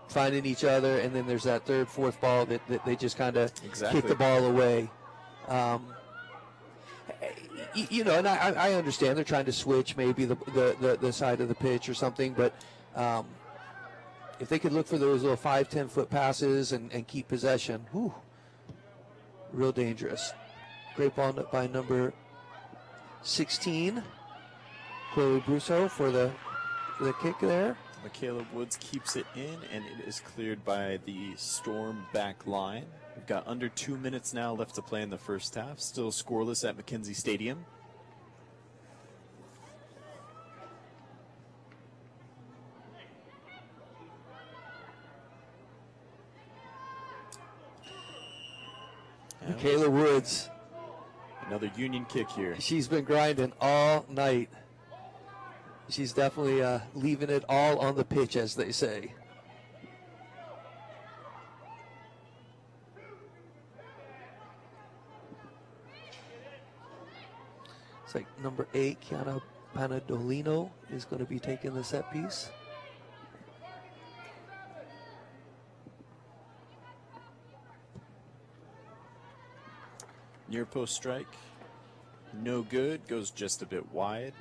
finding each other, and then there's that third, fourth ball that they just kind of Exactly. kick the ball away. You know, and I understand they're trying to switch maybe the side of the pitch or something, but if they could look for those little 5-10 foot passes and keep possession, whew, real dangerous. Great ball by number 16, Chloe Brousseau for the kick there. Michaela Woods keeps it in, and it is cleared by the Storm back line. We've got under 2 minutes now left to play in the first half. Still scoreless at McKenzie Stadium. Michaela Woods. Another Union kick here. She's been grinding all night. She's definitely leaving it all on the pitch, as they say. It's like number 8, Kiana Panadolino, is going to be taking the set piece. Near post strike. No good. Goes just a bit wide.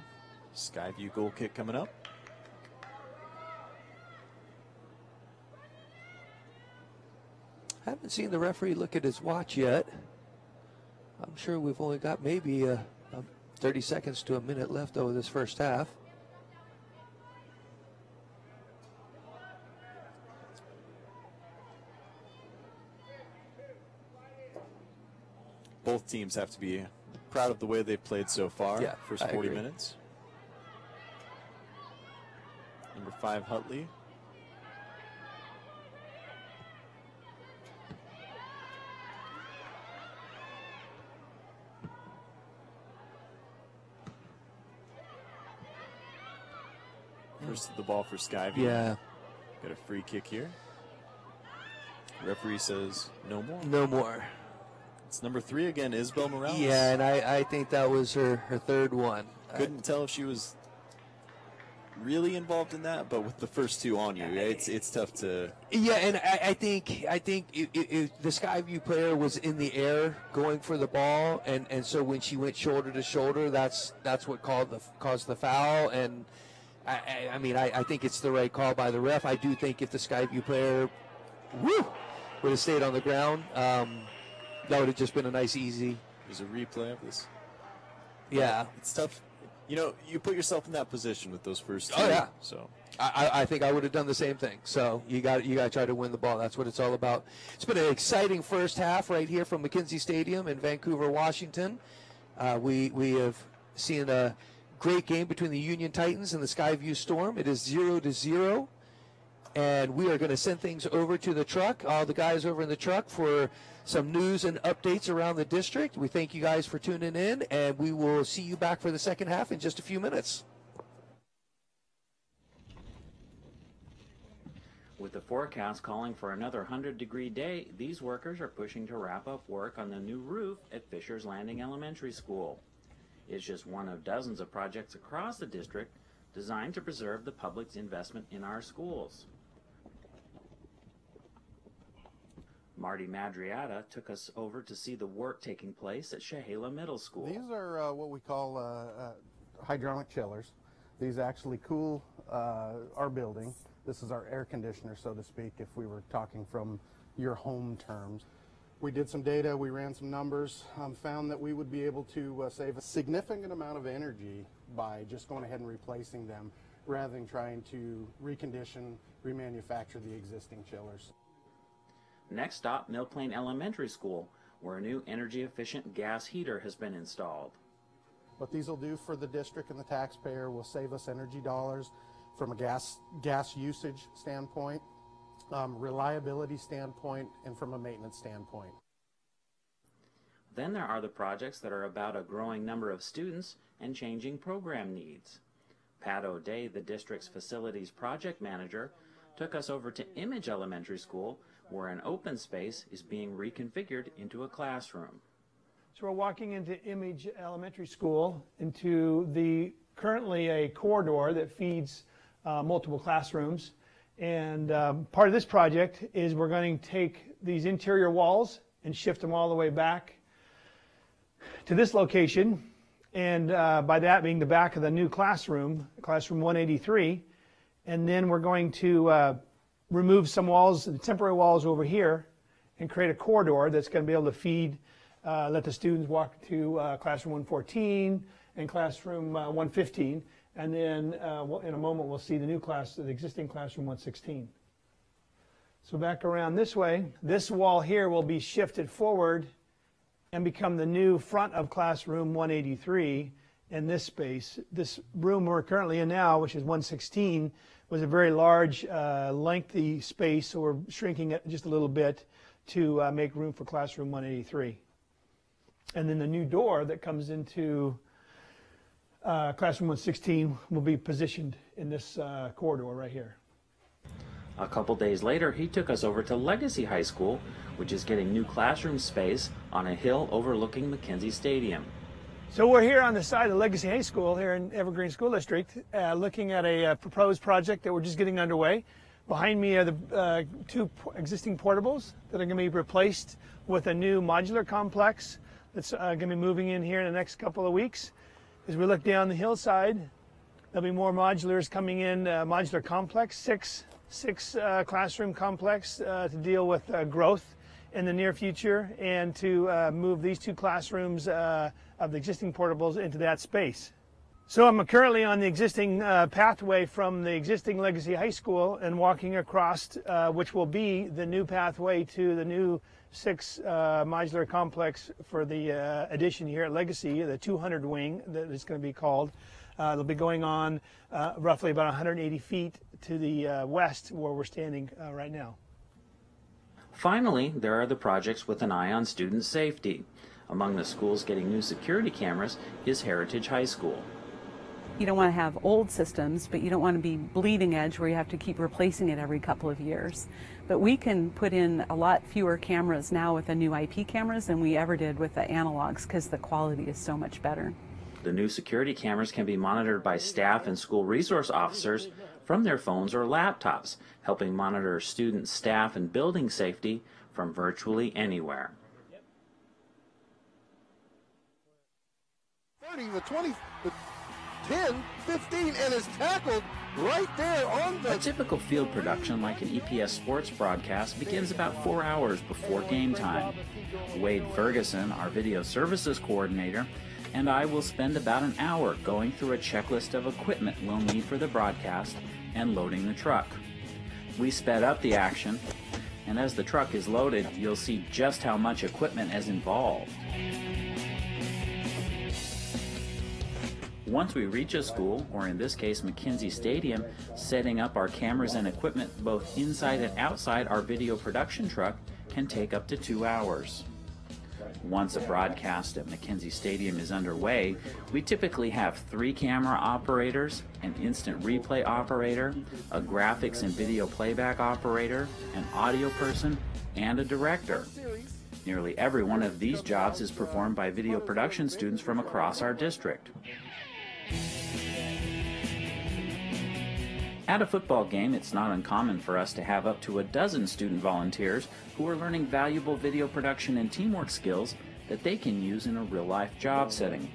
Skyview goal kick coming up. Haven't seen the referee look at his watch yet. I'm sure we've only got maybe 30 seconds to a minute left over this first half. Both teams have to be proud of the way they've played so far. Yeah, first I 40 agree. minutes. Number 5, Hutley. First of the ball for Skyview. Yeah, Got a free kick here. Referee says no more. no more. It's number 3 again, Isabel Morales. Yeah, and I think that was her third one. Couldn't tell if she was really involved in that, but with the first 2 on you, it's tough to. Yeah, and I think the Skyview player was in the air going for the ball, and so when she went shoulder to shoulder, that's what caused the foul. And I mean I think it's the right call by the ref. I do think if the Skyview player would have stayed on the ground, that would have just been a nice easy. There's a replay of this. Yeah, It's tough. You know, you put yourself in that position with those first 2. Oh, yeah. So I think I would have done the same thing. So you got to try to win the ball. That's what it's all about. It's been an exciting first half right here from McKenzie Stadium in Vancouver, Washington. We have seen a great game between the Union Titans and the Skyview Storm. It is 0-0, and we are going to send things over to the truck. All the guys over in the truck for some news and updates around the district. We thank you guys for tuning in, and we will see you back for the second half in just a few minutes. With the forecast calling for another 100-degree day, these workers are pushing to wrap up work on the new roof at Fisher's Landing Elementary School. It's just one of dozens of projects across the district designed to preserve the public's investment in our schools. Marty Madriata took us over to see the work taking place at Chehalis Middle School. These are what we call hydronic chillers. These actually cool our building. This is our air conditioner, so to speak, if we were talking from your home terms. We did some data, we ran some numbers, found that we would be able to save a significant amount of energy by just going ahead and replacing them rather than trying to recondition, remanufacture the existing chillers. Next stop, Mill Plain Elementary School, where a new energy-efficient gas heater has been installed. What these will do for the district and the taxpayer will save us energy dollars from a gas usage standpoint, reliability standpoint, and from a maintenance standpoint. Then there are the projects that are about a growing number of students and changing program needs. Pat O'Day, the district's facilities project manager, took us over to Image Elementary School, where an open space is being reconfigured into a classroom. So we're walking into Image Elementary School, into currently a corridor that feeds multiple classrooms. And part of this project is we're going to take these interior walls and shift them all the way back to this location. And by that being the back of the new classroom, classroom 183. And then we're going to remove some walls, the temporary walls over here, and create a corridor that's going to be able to feed let the students walk to classroom 114 and classroom 115, and then in a moment we'll see the new class, the existing classroom 116. So back around this way, this wall here will be shifted forward and become the new front of classroom 183 in this space. This room we're currently in now, which is 116, was a very large, lengthy space, so we're shrinking it just a little bit to make room for classroom 183. And then the new door that comes into classroom 116 will be positioned in this corridor right here. A couple days later, he took us over to Legacy High School, which is getting new classroom space on a hill overlooking McKenzie Stadium. So we're here on the side of Legacy High School here in Evergreen School District, looking at a proposed project that we're just getting underway. Behind me are the two existing portables that are going to be replaced with a new modular complex that's going to be moving in here in the next couple of weeks. As we look down the hillside, there'll be more modulars coming in, modular complex, six classroom complex to deal with growth in the near future, and to move these two classrooms of the existing portables into that space. So I'm currently on the existing pathway from the existing Legacy High School and walking across, which will be the new pathway to the new 6 modular complex for the addition here at Legacy, the 200 wing that is going to be called. It'll be going on roughly about 180 feet to the west where we're standing right now. Finally, there are the projects with an eye on student safety. Among the schools getting new security cameras is Heritage High School. You don't want to have old systems, but you don't want to be bleeding edge where you have to keep replacing it every couple of years. But we can put in a lot fewer cameras now with the new IP cameras than we ever did with the analogs, because the quality is so much better. The new security cameras can be monitored by staff and school resource officers from their phones or laptops, helping monitor student, staff, and building safety from virtually anywhere. 30, the 20, the 10, 15, and is tackled right there on the... A typical field production like an EPS sports broadcast begins about 4 hours before game time. Wade Ferguson, our video services coordinator, and I will spend about an hour going through a checklist of equipment we'll need for the broadcast and loading the truck. We sped up the action, and as the truck is loaded, you'll see just how much equipment is involved. Once we reach a school, or in this case McKenzie Stadium, setting up our cameras and equipment both inside and outside our video production truck can take up to 2 hours. Once a broadcast at McKenzie Stadium is underway, we typically have 3 camera operators, an instant replay operator, a graphics and video playback operator, an audio person, and a director. Nearly every one of these jobs is performed by video production students from across our district. At a football game, it's not uncommon for us to have up to a dozen student volunteers who are learning valuable video production and teamwork skills that they can use in a real-life job setting.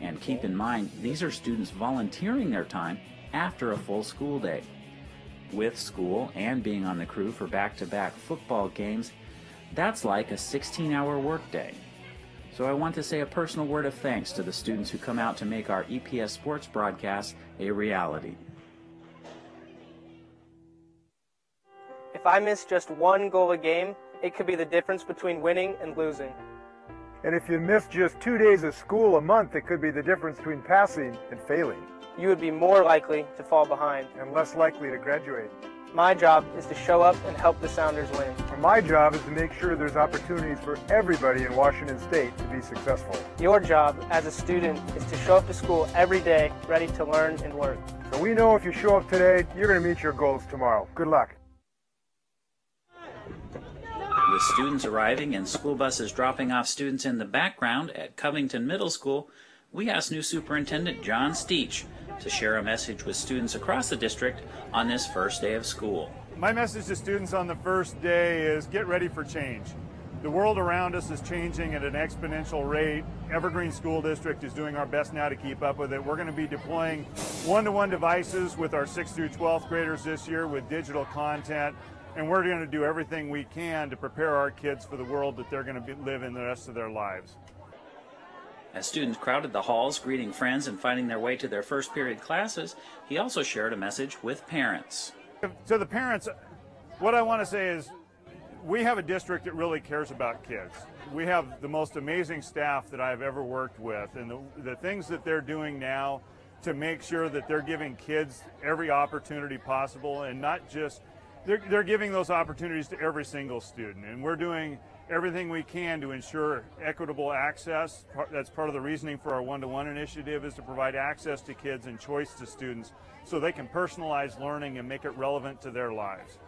And keep in mind, these are students volunteering their time after a full school day. With school and being on the crew for back-to-back football games, that's like a 16-hour workday. So I want to say a personal word of thanks to the students who come out to make our EPS sports broadcast a reality. If I miss just one goal a game, it could be the difference between winning and losing. And if you miss just 2 days of school a month, it could be the difference between passing and failing. You would be more likely to fall behind. And less likely to graduate. My job is to show up and help the Sounders win. And my job is to make sure there's opportunities for everybody in Washington State to be successful. Your job as a student is to show up to school every day ready to learn and work. So we know if you show up today, you're going to meet your goals tomorrow. Good luck. With students arriving and school buses dropping off students in the background at Covington Middle School, we asked new Superintendent John Steach to share a message with students across the district on this first day of school. My message to students on the first day is get ready for change. The world around us is changing at an exponential rate. Evergreen School District is doing our best now to keep up with it. We're going to be deploying one-to-one devices with our 6th through 12th graders this year with digital content. and we're going to do everything we can to prepare our kids for the world that they're going to live in the rest of their lives. As students crowded the halls, greeting friends and finding their way to their first period classes, he also shared a message with parents. To the parents, what I want to say is we have a district that really cares about kids. We have the most amazing staff that I've ever worked with, and the things that they're doing now to make sure that they're giving kids every opportunity possible, and not just, they're giving those opportunities to every single student, and we're doing everything we can to ensure equitable access. That's part of the reasoning for our one-to-one initiative, is to provide access to kids and choice to students so they can personalize learning and make it relevant to their lives.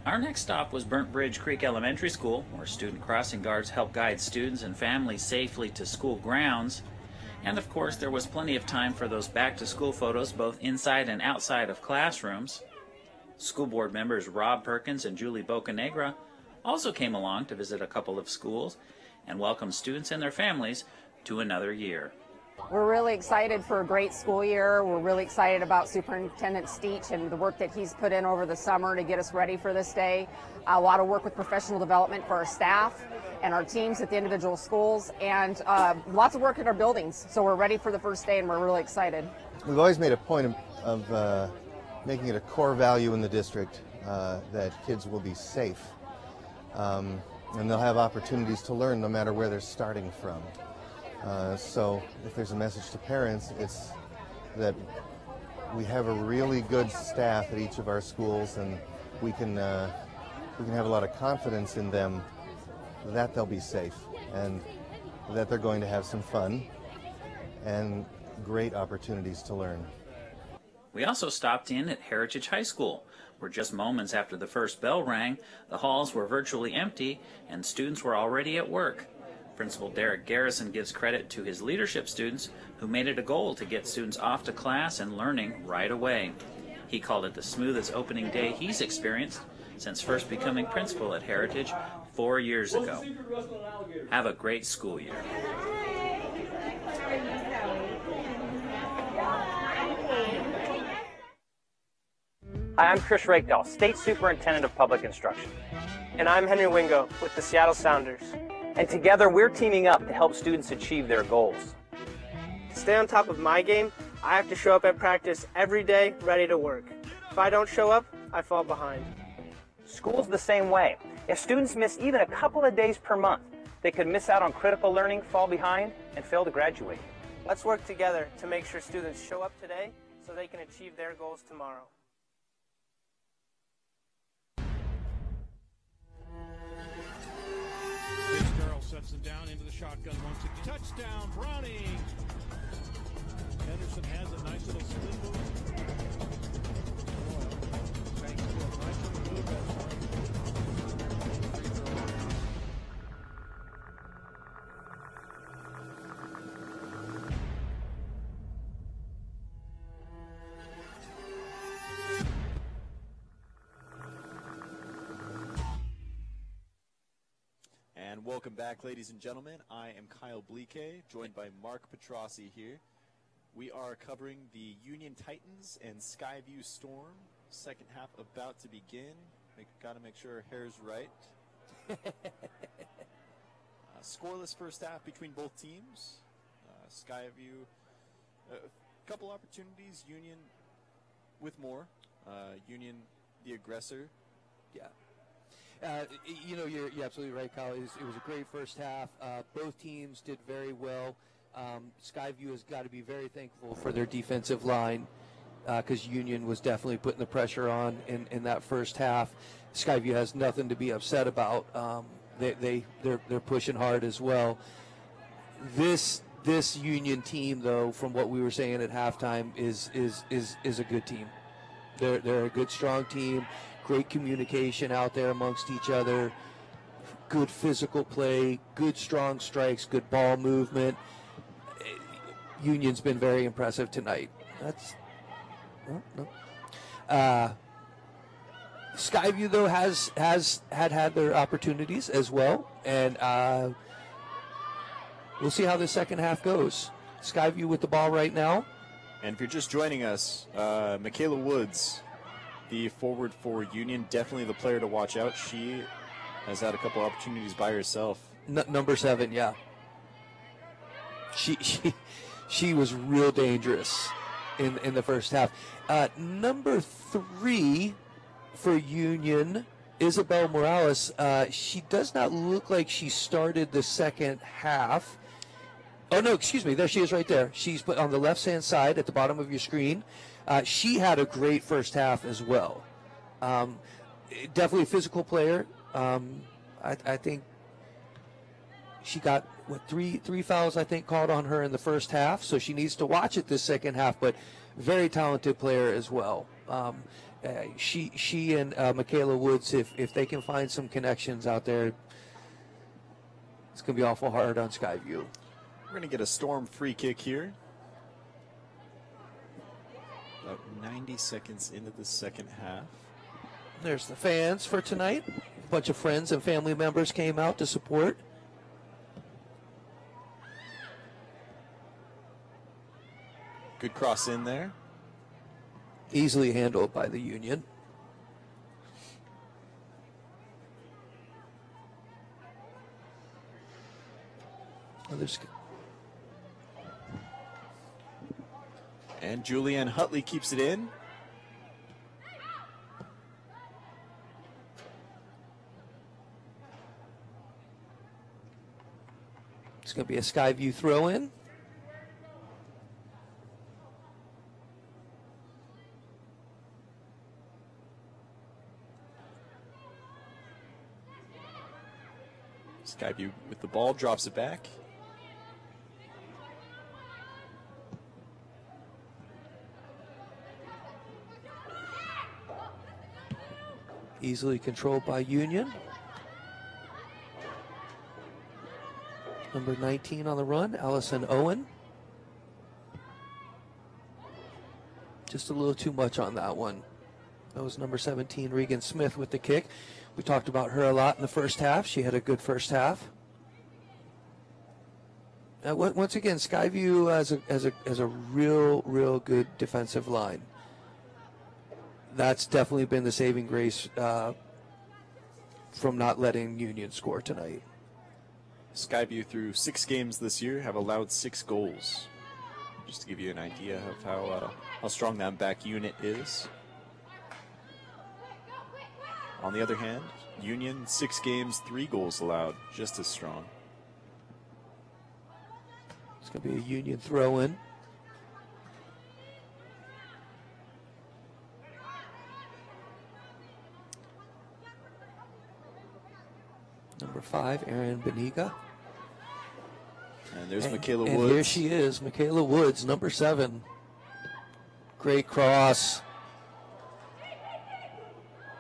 Our next stop was Burnt Bridge Creek Elementary School, where student crossing guards help guide students and families safely to school grounds. And of course, there was plenty of time for those back-to-school photos both inside and outside of classrooms. School board members Rob Perkins and Julie Bocanegra also came along to visit a couple of schools and welcome students and their families to another year. We're really excited for a great school year. We're really excited about Superintendent Steach and the work that he's put in over the summer to get us ready for this day. A lot of work with professional development for our staff and our teams at the individual schools, and lots of work at our buildings. So we're ready for the first day, and we're really excited. We've always made a point of making it a core value in the district that kids will be safe. And they'll have opportunities to learn no matter where they're starting from. So if there's a message to parents, it's that we have a really good staff at each of our schools, and we can have a lot of confidence in them that they'll be safe and that they're going to have some fun and great opportunities to learn. We also stopped in at Heritage High School, where just moments after the first bell rang, the halls were virtually empty and students were already at work. Principal Derek Garrison gives credit to his leadership students who made it a goal to get students off to class and learning right away. He called it the smoothest opening day he's experienced since first becoming principal at Heritage 4 years ago. Have a great school year. Hi, I'm Chris Rakedal, State Superintendent of Public Instruction. And I'm Henry Wingo with the Seattle Sounders. And together we're teaming up to help students achieve their goals. To stay on top of my game, I have to show up at practice every day, ready to work. If I don't show up, I fall behind. School's the same way. If students miss even a couple of days per month, they could miss out on critical learning, fall behind, and fail to graduate. Let's work together to make sure students show up today so they can achieve their goals tomorrow. Sets it down into the shotgun once again. Touchdown, Browning! Henderson has a nice little spin move. Thanks to a nice little move. And welcome back, ladies and gentlemen. I am Kyle Bleeke, joined by Mark Petrossi here. We are covering the Union Titans and Skyview Storm. Second half about to begin. Got to make sure our hair's right. Scoreless first half between both teams. Skyview, a couple opportunities. Union with more. Union, the aggressor. Yeah. You know, you're absolutely right, Kyle. It was a great first half. Both teams did very well. Skyview has got to be very thankful for their defensive line because Union was definitely putting the pressure on in that first half. Skyview has nothing to be upset about. They're pushing hard as well. This Union team, though, from what we were saying at halftime, is a good team. They're a good, strong team. Great communication out there amongst each other, good physical play, good strong strikes, good ball movement. Union's been very impressive tonight. Skyview, though, has had their opportunities as well, and we'll see how the second half goes. Skyview with the ball right now. And if you're just joining us, Michaela Woods the forward for Union. Definitely the player to watch out. She has had a couple opportunities by herself. Number 7, yeah. She was real dangerous in the first half. Number 3 for Union, Isabel Morales. She does not look like she started the second half. Oh, no, excuse me. There she is right there. She's on the left-hand side at the bottom of your screen. She had a great first half as well. Definitely a physical player. I think she got, three fouls, I think, called on her in the first half, so she needs to watch it this second half, but very talented player as well. She and Michaela Woods, if they can find some connections out there, it's going to be awful hard on Skyview. We're going to get a Storm free kick here. About 90 seconds into the second half. There's the fans for tonight. A bunch of friends and family members came out to support. Good cross in there. Easily handled by the Union. And Julianne Hutley keeps it in. It's going to be a Skyview throw-in. Skyview with the ball, drops it back. Easily controlled by Union. Number 19 on the run, Allison Owen. Just a little too much on that one. That was number 17, Regan Smith, with the kick. We talked about her a lot in the first half. She had a good first half. Once again, Skyview has a real good defensive line. That's definitely been the saving grace from not letting Union score tonight. Skyview through 6 games this year have allowed 6 goals. Just to give you an idea of how strong that back unit is. On the other hand, Union, 6 games, 3 goals allowed, just as strong. It's going to be a Union throw-in. Number 5, Erin Beniga. And there's Michaela Woods. And here she is, Michaela Woods, number 7. Great cross.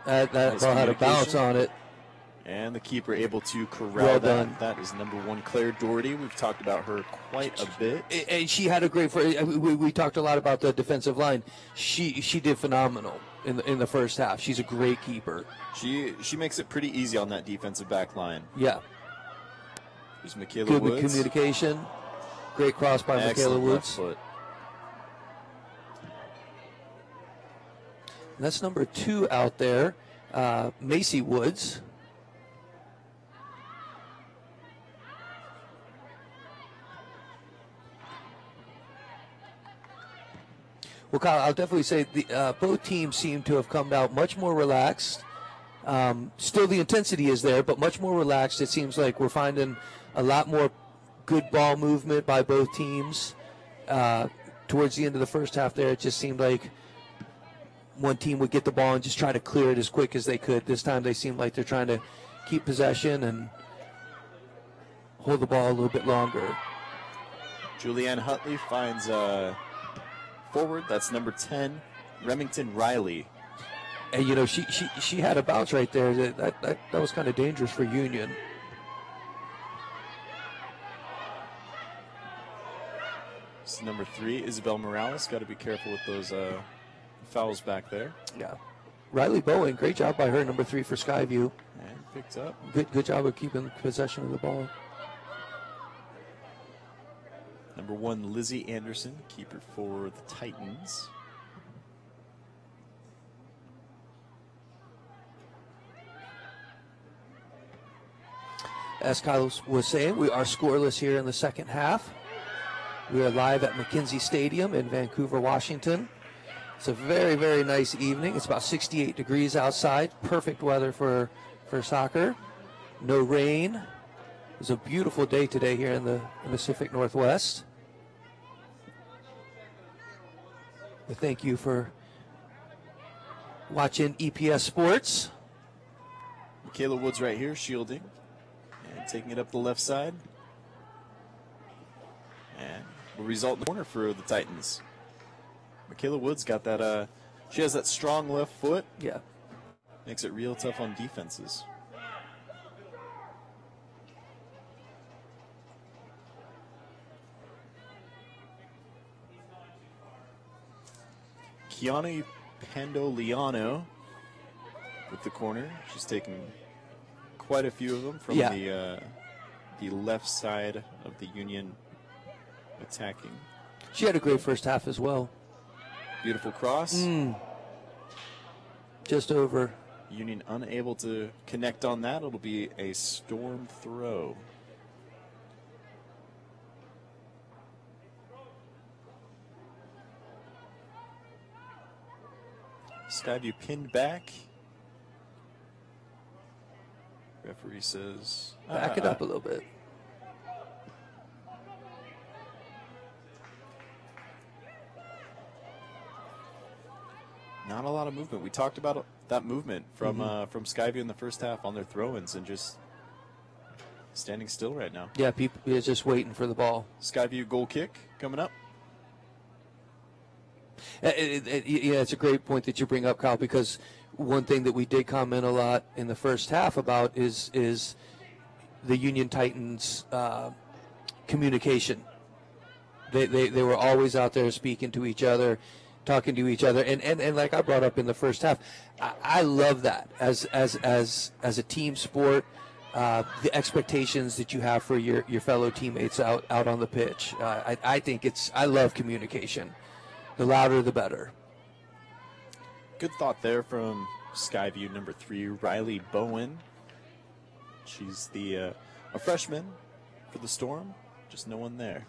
That ball had a bounce on it. And the keeper able to corral Well that. done. That is number 1, Claire Doherty. We've talked about her quite a bit. And she had a great. We talked a lot about the defensive line. She did phenomenal in the first half. She's a great keeper. She makes it pretty easy on that defensive back line. Yeah. There's Michaela Good Woods. communication. Great cross by Michaela Excellent Woods. left foot. And that's number 2 out there, Macy Woods. Well, Kyle, I'll definitely say both teams seem to have come out much more relaxed. Still, the intensity is there, but much more relaxed. It seems like we're finding a lot more good ball movement by both teams. Towards the end of the first half there, it just seemed like one team would get the ball and just try to clear it as quick as they could. This time they seem like they're trying to keep possession and hold the ball a little bit longer. Julianne Hutley finds forward. That's number 10, Remington Riley. And, you know, she had a bounce right there. That was kind of dangerous for Union. This is number 3, Isabel Morales. Got to be careful with those fouls back there. Yeah. Riley Bowen, great job by her, number 3 for Skyview. And picked up. Good job of keeping possession of the ball. Number 1, Lizzie Anderson, keeper for the Titans. As Kyle was saying, we are scoreless here in the second half. We are live at McKenzie Stadium in Vancouver, Washington. It's a very, very nice evening. It's about 68 degrees outside. Perfect weather for soccer. No rain. It's a beautiful day today here in the Pacific Northwest. We thank you for watching EPS Sports. Michaela Woods right here, shielding. And taking it up the left side. And will result in the corner for the Titans. Michaela Woods got that, she has that strong left foot. Yeah. Makes it real tough on defenses. Kiani Pandoliano with the corner. She's taking quite a few of them from the left side of the Union attacking. She had a great first half as well. Beautiful cross. Just over. Union unable to connect on that. It'll be a Storm throw. Skyview pinned back. Referee says... Back it up a little bit. Not a lot of movement. We talked about that movement from Skyview in the first half on their throw-ins and just standing still right now. Yeah, people are just waiting for the ball. Skyview goal kick coming up. Yeah, it's a great point that you bring up, Kyle, because one thing that we did comment a lot in the first half about is the Union Titans communication. They were always out there speaking to each other, talking to each other, and like I brought up in the first half, I love that as a team sport. The expectations that you have for your fellow teammates out on the pitch. I think I love communication. The louder, the better. Good thought there from Skyview number 3, Riley Bowen. She's a freshman for the Storm. Just no one there.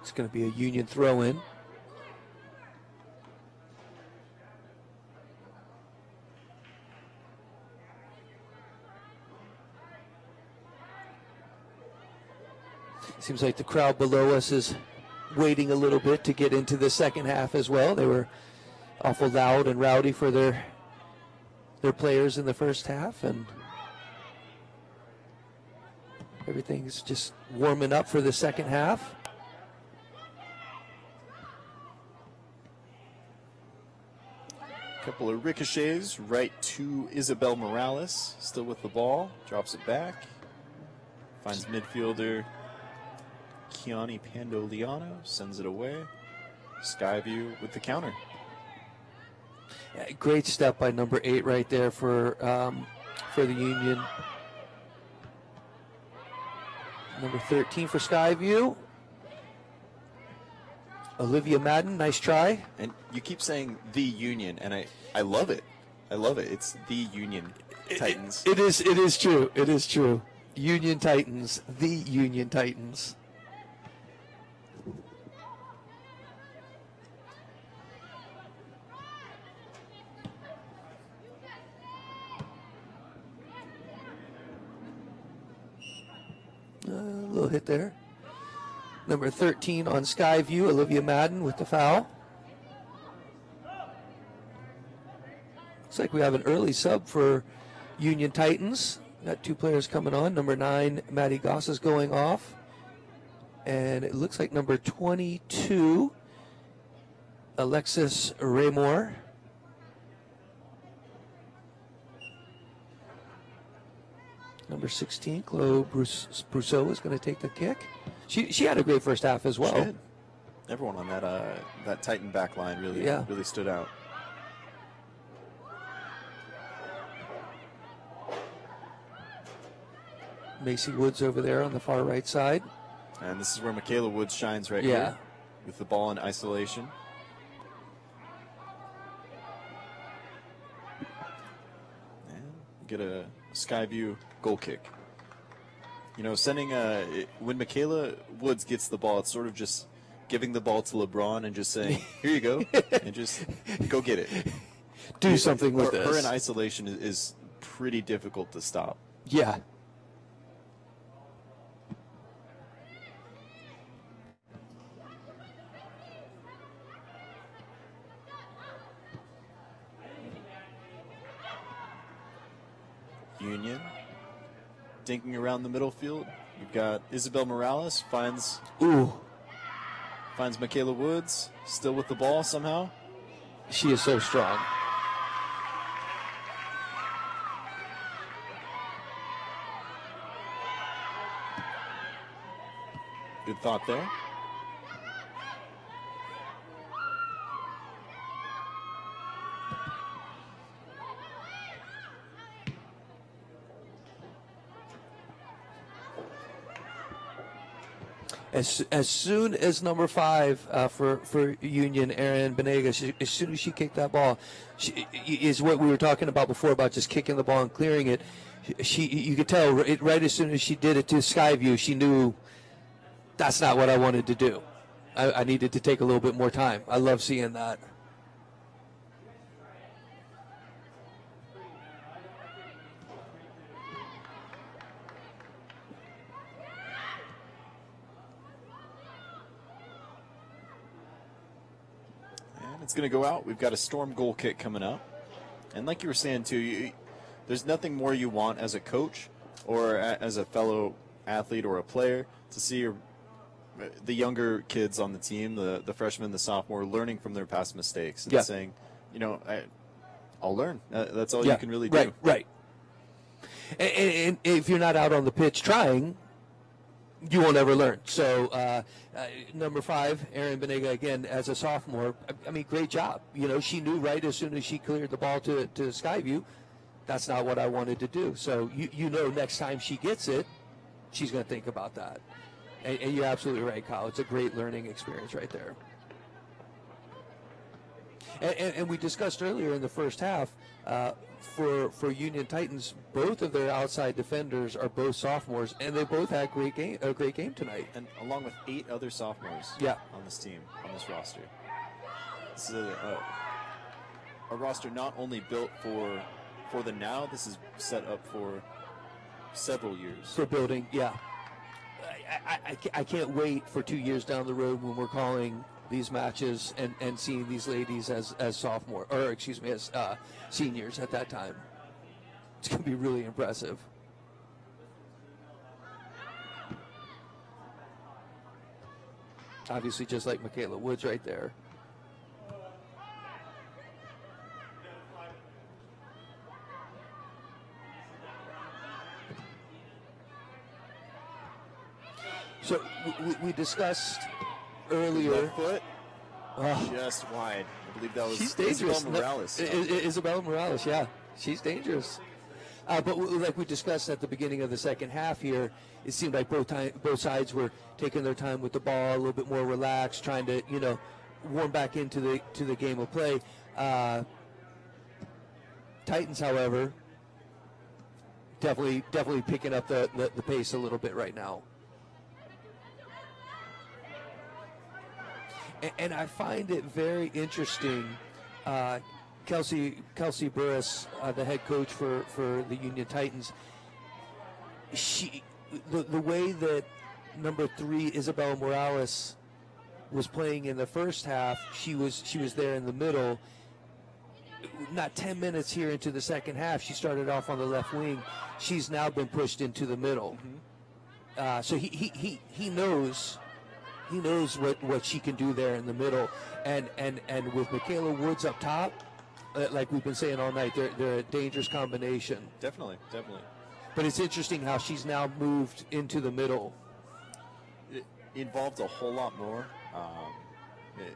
It's going to be a Union throw-in. Seems like the crowd below us is waiting a little bit to get into the second half as well. They were awful loud and rowdy for their players in the first half, and everything's just warming up for the second half. Couple of ricochets right to Isabel Morales, still with the ball, drops it back, finds midfielder Kiani Pandoliano, sends it away. Skyview with the counter. Yeah, great step by number 8 right there for the Union. Number 13 for Skyview. Olivia Madden, nice try. And you keep saying the Union, and I love it. I love it. It's the Union Titans. It is true. It is true. Union Titans, the Union Titans. A little hit there. Number 13 on Skyview, Olivia Madden with the foul. Looks like we have an early sub for Union Titans. Got 2 players coming on. Number 9, Maddie Goss is going off. And it looks like number 22, Alexis Raymore. Number 16, Chloe Brousseau is going to take the kick. She had a great first half as well. She did. Everyone on that Titan back line really stood out. Macy Woods over there on the far right side. And this is where Michaela Woods shines right here. with the ball in isolation. And get a Skyview goal kick. You know, sending when Michaela Woods gets the ball, it's sort of just giving the ball to LeBron and just saying, "Here you go," and just go get it. Do something with her, this. Her in isolation is pretty difficult to stop. Yeah. Union dinking around the middle field. We've got Isabel Morales finds Michaela Woods, still with the ball somehow. She is so strong. Good thought there. As soon as number 5 for Union, Erin Banega, as soon as she kicked that ball, is what we were talking about before about just kicking the ball and clearing it. You could tell right as soon as she did it to Skyview, she knew that's not what I wanted to do. I needed to take a little bit more time. I love seeing that. It's going to go out. We've got a Storm goal kick coming up. And like you were saying, too, there's nothing more you want as a coach or as a fellow athlete or a player to see the younger kids on the team, the freshmen, the sophomore, learning from their past mistakes and saying, you know, I'll learn. That's all you can really do. Right. And if you're not out on the pitch trying, you won't ever learn. So number 5, Erin Banega, again, as a sophomore, I mean, great job. You know, she knew right as soon as she cleared the ball to Skyview, that's not what I wanted to do. So you know next time she gets it, she's going to think about that. And you're absolutely right, Kyle. It's a great learning experience right there. And we discussed earlier in the first half, for Union Titans, both of their outside defenders are both sophomores, and they both had a great game tonight. And along with 8 other sophomores on this team, on this roster. This is a roster not only built for the now, this is set up for several years. For building, yeah. I can't wait for 2 years down the road when we're calling these matches and seeing these ladies as sophomore, or excuse me, as seniors at that time. It's going to be really impressive. Obviously, just like Michaela Woods right there. So we discussed earlier. Left foot, just wide. I believe that was she's dangerous. Isabel Morales. Isabel Morales, yeah. She's dangerous. But like we discussed at the beginning of the second half here, it seemed like both sides were taking their time with the ball, a little bit more relaxed, trying to, warm back into the game of play. Titans, however, definitely picking up the pace a little bit right now. And I find it very interesting. Kelsey Burris, the head coach for the Union Titans, the way that number 3 Isabel Morales was playing in the first half, she was there in the middle. Not 10 minutes here into the second half, she started off on the left wing. She's now been pushed into the middle. Mm-hmm. So he knows. He knows what she can do there in the middle, and with Michaela Woods up top, like we've been saying all night, they're a dangerous combination. Definitely. But it's interesting how she's now moved into the middle. It involved a whole lot more.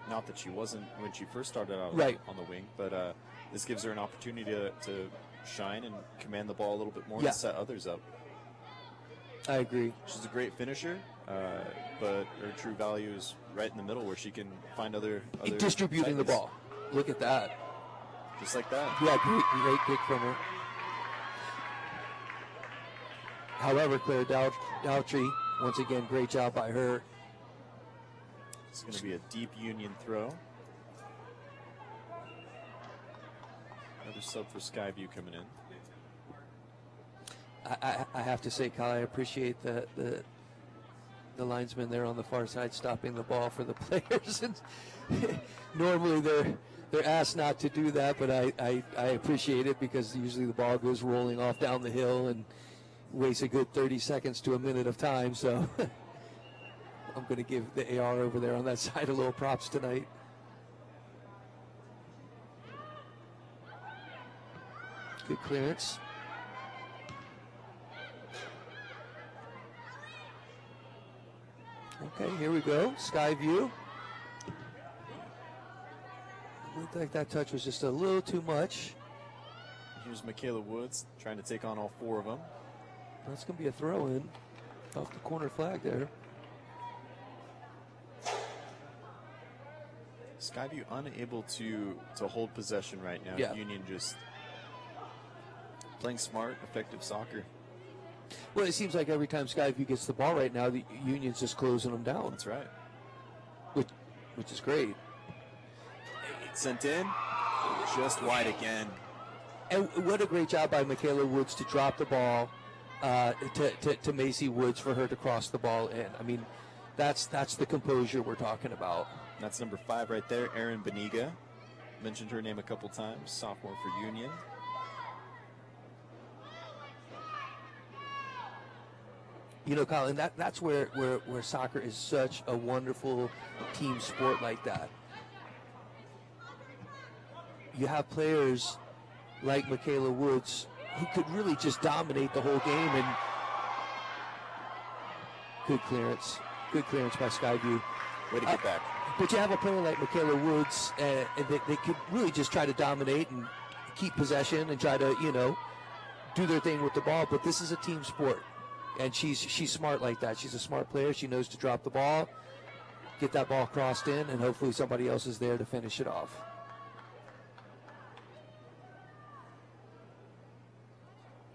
Not that she wasn't when she first started out on the wing, but this gives her an opportunity to shine and command the ball a little bit more and set others up. I agree. She's a great finisher, but her true value is right in the middle where she can find other distributing the tightness. ball. Look at that. Just like that. Yeah, great kick from her. However, Claire Daltrey, once again, great job by her. It's going to be a deep Union throw. Another sub for Skyview coming in. I have to say, Kyle, I appreciate the linesman there on the far side stopping the ball for the players. And normally they're asked not to do that, but I appreciate it because usually the ball goes rolling off down the hill and wastes a good 30 seconds to a minute of time. So I'm going to give the AR over there on that side a little props tonight. Good clearance. Okay, here we go. Skyview. Looked like that touch was just a little too much. Here's Michaela Woods trying to take on all four of them. That's going to be a throw-in off the corner flag there. Skyview unable to hold possession right now. Yeah. Union just playing smart, effective soccer. Well, it seems like every time Skyview gets the ball right now, the Union's just closing them down. That's right. Which is great. Sent in, just wide again. And what a great job by Michaela Woods to drop the ball to Macy Woods for her to cross the ball in. I mean, that's the composure we're talking about. That's number 5 right there, Erin Beniga. Mentioned her name a couple times, sophomore for Union. You know, Colin, that's where soccer is such a wonderful team sport like that. You have players like Michaela Woods who could really just dominate the whole game, and good clearance by Skyview. Way to get back. But you have a player like Michaela Woods, and they could really just try to dominate and keep possession and try to, do their thing with the ball. But this is a team sport, and she's smart like that. She's a smart player. She knows to drop the ball, get that ball crossed in, and hopefully somebody else is there to finish it off.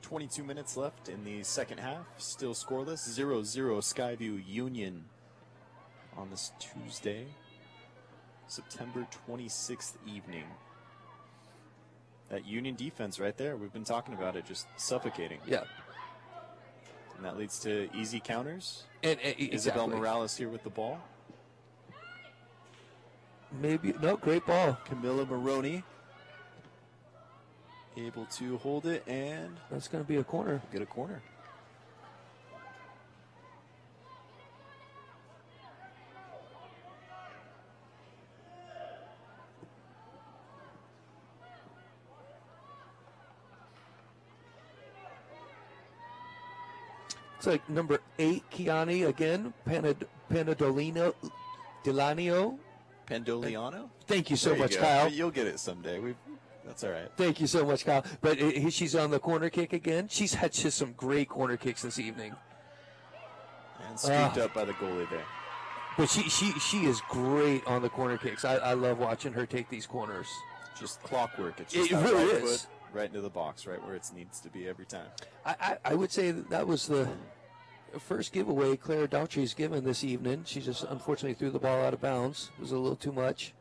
.22 minutes left in the second half. Still scoreless. 0-0 Skyview Union on this Tuesday, September 26th evening. That Union defense right there, we've been talking about it, just suffocating. Yeah. And that leads to easy counters. And Isabel Morales here with the ball. Great ball. Camilla Maroney able to hold it, and that's going to be a corner. Get a corner. It's like number 8, Kiani again, Pandoliano. Pandoliano? Thank you so There much, go. Kyle. You'll get it someday. That's all right. Thank you so much, Kyle. But she's on the corner kick again. She's had just some great corner kicks this evening. And scooped up by the goalie there. But she is great on the corner kicks. I love watching her take these corners. Just clockwork. It's just it really right is. Foot, right into the box, right where it needs to be every time. I would say that was the first giveaway Claire Daltrey's given this evening. She just unfortunately threw the ball out of bounds. It was a little too much.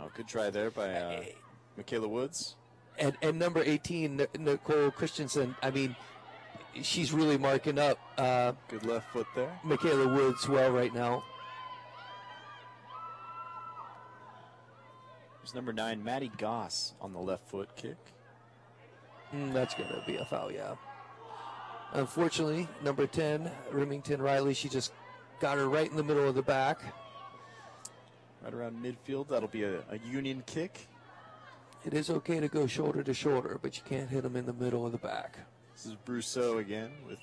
Oh, good try there by Michaela Woods. And number 18, Nicole Christensen, I mean, she's really marking up. Good left foot there. Michaela Woods well right now. There's number 9, Maddie Goss on the left foot kick. That's going to be a foul, yeah. Unfortunately, number 10, Remington Riley, she just got her right in the middle of the back. Right around midfield, that'll be a Union kick. It is okay to go shoulder to shoulder, but you can't hit them in the middle of the back. This is Brousseau again with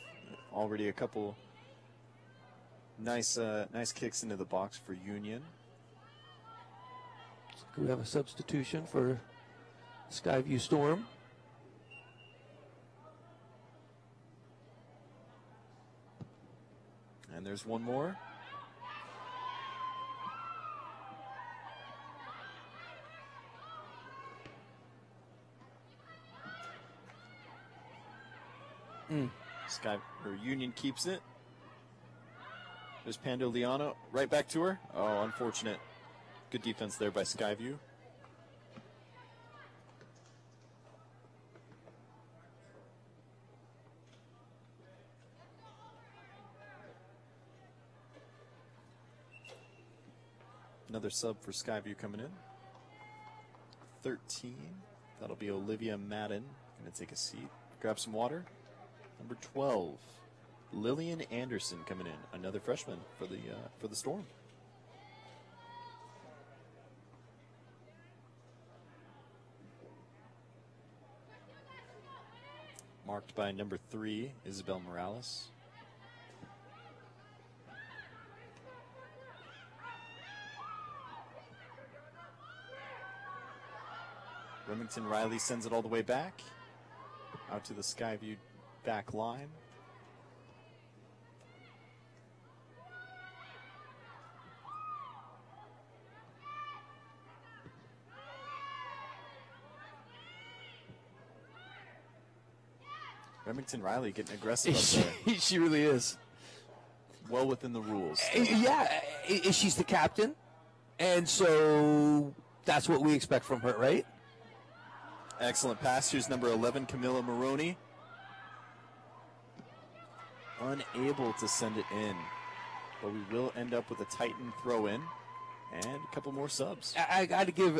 already a couple nice kicks into the box for Union. So we have a substitution for Skyview Storm. And there's one more. Union keeps it. There's Pando Liano right back to her. Oh, unfortunate. Good defense there by Skyview. Another sub for Skyview coming in. 13. That'll be Olivia Madden. Gonna take a seat. Grab some water. Number 12. Lillian Anderson coming in. Another freshman for the Storm. Marked by number 3, Isabel Morales. Remington Riley sends it all the way back. Out to the Skyview back line. Remington Riley getting aggressive up there. She really is. Well within the rules. Yeah, she's the captain, and so that's what we expect from her, right? Excellent pass. Here's number 11, Camilla Maroney. Unable to send it in, but we will end up with a Titan throw in and a couple more subs. I got to give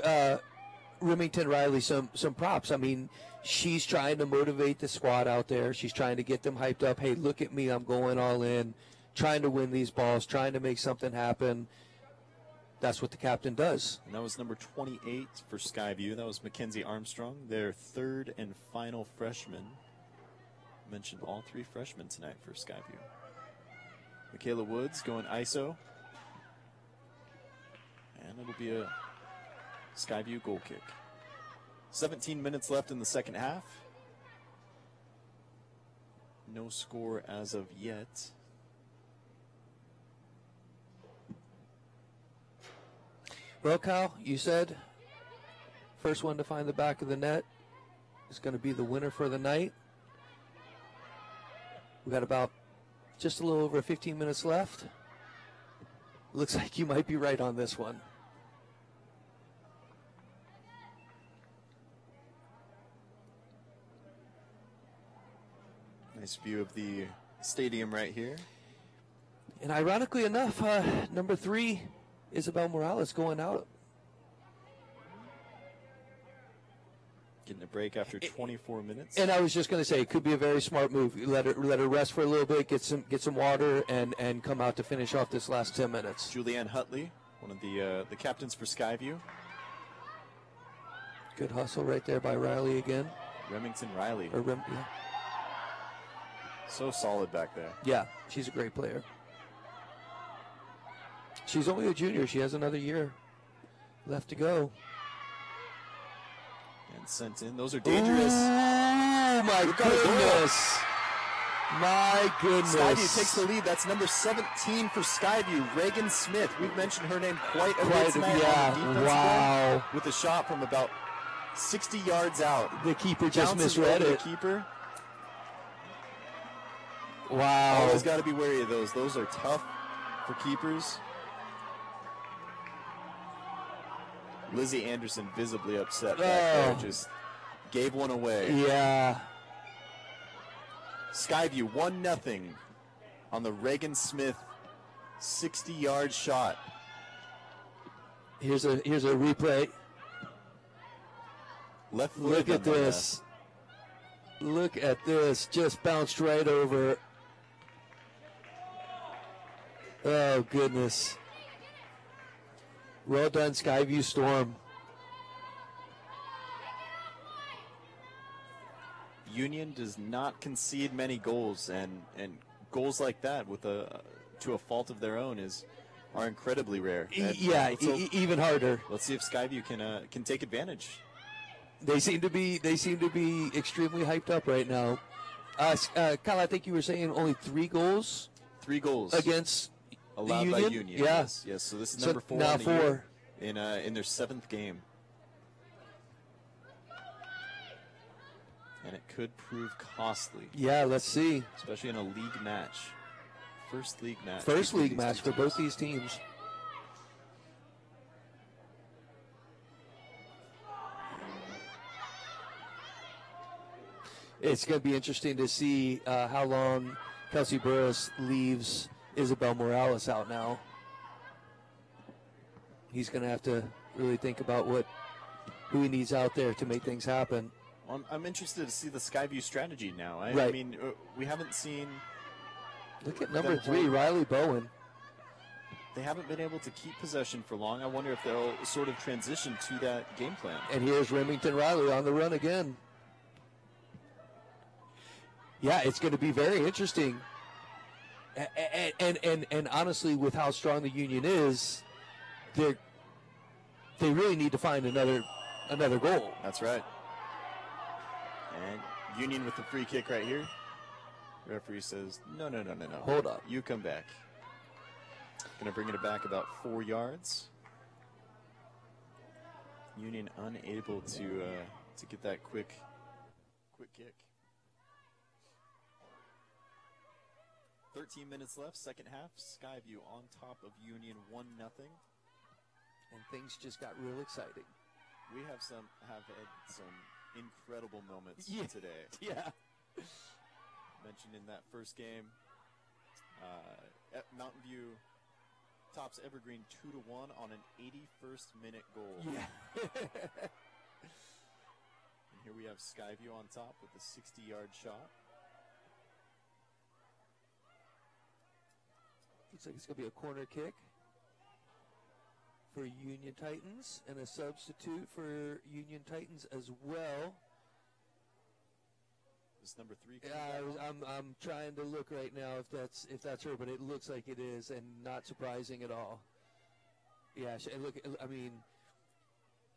Remington Riley some props. I mean, she's trying to motivate the squad out there. She's trying to get them hyped up. Hey, look at me. I'm going all in, trying to win these balls, trying to make something happen. That's what the captain does. And that was number 28 for Skyview. That was Mackenzie Armstrong, their third and final freshman. Mentioned all 3 freshmen tonight for Skyview. Michaela Woods going ISO. And it'll be a Skyview goal kick. 17 minutes left in the second half. No score as of yet. Well, Kyle, you said first one to find the back of the net is going to be the winner for the night. We got about just a little over 15 minutes left. Looks like you might be right on this one. Nice view of the stadium right here. And ironically enough, number 3, Isabel Morales, going out. Getting a break after 24 minutes. And I was just going to say, it could be a very smart move. Let her rest for a little bit, get some water, and come out to finish off this last 10 minutes. Julianne Hutley, one of the captains for Skyview. Good hustle right there by Riley again. Remington Riley. Yeah. So solid back there. Yeah, she's a great player. She's only a junior. She has another year left to go. And sent in. Those are dangerous. Oh, my goodness. My goodness. Skyview takes the lead. That's number 17 for Skyview, Reagan Smith. We've mentioned her name quite a bit tonight. Yeah, wow. With a shot from about 60 yards out. The keeper just Bounces misread over it. The keeper. Wow. Always got to be wary of those. Those are tough for keepers. Lizzie Anderson visibly upset back there. Just gave one away. Yeah. Skyview 1-0 on the Reagan Smith 60-yard shot. Here's a replay. Left Look at this. Look at this. Just bounced right over. Oh, goodness. Well done, Skyview Storm. Union does not concede many goals, and goals like that with to a fault of their own are incredibly rare. Even harder. Let's see if Skyview can take advantage. They seem to be extremely hyped up right now. Kyle, I think you were saying only 3 goals. 3 goals against allowed the by Union. Union. Yeah. Yes. So this is So number 4 now on the 4. year in their 7th game. And it could prove costly. Yeah, let's see. Especially in a league match. First league match. First between league these match two for both teams. these teams. It's going to be interesting to see how long Kelsey Burris leaves Isabel Morales out now. He's going to have to really think about who he needs out there to make things happen. I'm interested to see the Skyview strategy now. I Right. mean, we haven't seen. Look at number them 3, hold- Riley Bowen. They haven't been able to keep possession for long. I wonder if they'll sort of transition to that game plan. And here's Remington Riley on the run again. Yeah, it's going to be very interesting. And honestly, with how strong the Union is, they really need to find another goal. That's right. And Union with the free kick right here. Referee says, no. Hold up. You come back. Going to bring it back about 4 yards. Union unable to get that quick kick. 13 minutes left, second half. Skyview on top of Union 1-0. And things just got real exciting. We have had some incredible moments Yeah. today. Yeah. Mentioned in that first game, at Mountain View tops Evergreen 2-1 on an 81st minute goal. Yeah. And here we have Skyview on top with a 60-yard shot. Looks like it's going to be a corner kick for Union Titans and a substitute for Union Titans as well. Is number 3? I'm trying to look right now if that's her, but it looks like it is, and not surprising at all. Yeah, I mean,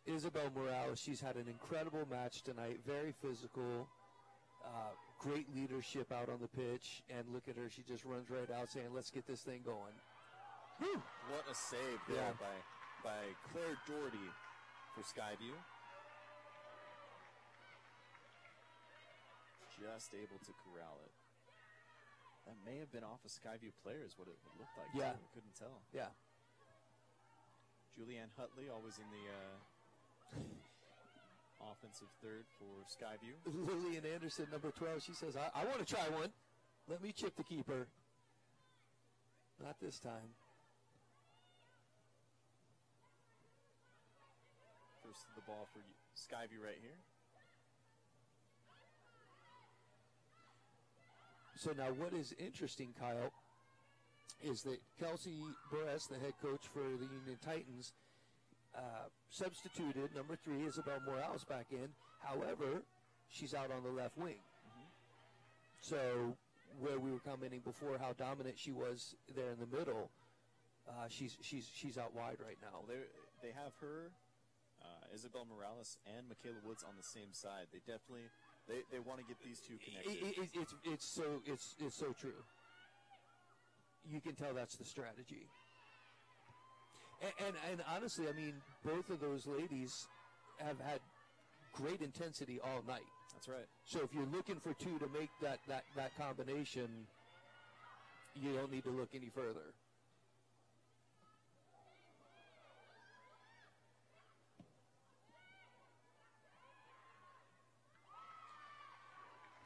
Isabel Morales, she's had an incredible match tonight, very physical, great leadership out on the pitch, and look at her, she just runs right out saying, let's get this thing going. Whew. What a save there by Claire Doherty for Skyview. Just able to corral it. That may have been off a Skyview player is what it looked like. Yeah. We couldn't tell. Yeah. Julianne Hutley always in the offensive third for Skyview. Lillian Anderson, number 12, she says, I want to try one. Let me chip the keeper. Not this time. First to the ball for Skyview right here. So now what is interesting, Kyle, is that Kelsey Burris, the head coach for the Union Titans, substituted number 3, Isabel Morales, back in. However, she's out on the left wing. So where we were commenting before how dominant she was there in the middle, she's out wide right now. Well, they have her, Isabel Morales, and Michaela Woods on the same side. They definitely they want to get these two connected. It's so true. You can tell that's the strategy. And honestly, I mean, both of those ladies have had great intensity all night. That's right. So if you're looking for two to make that combination, you don't need to look any further.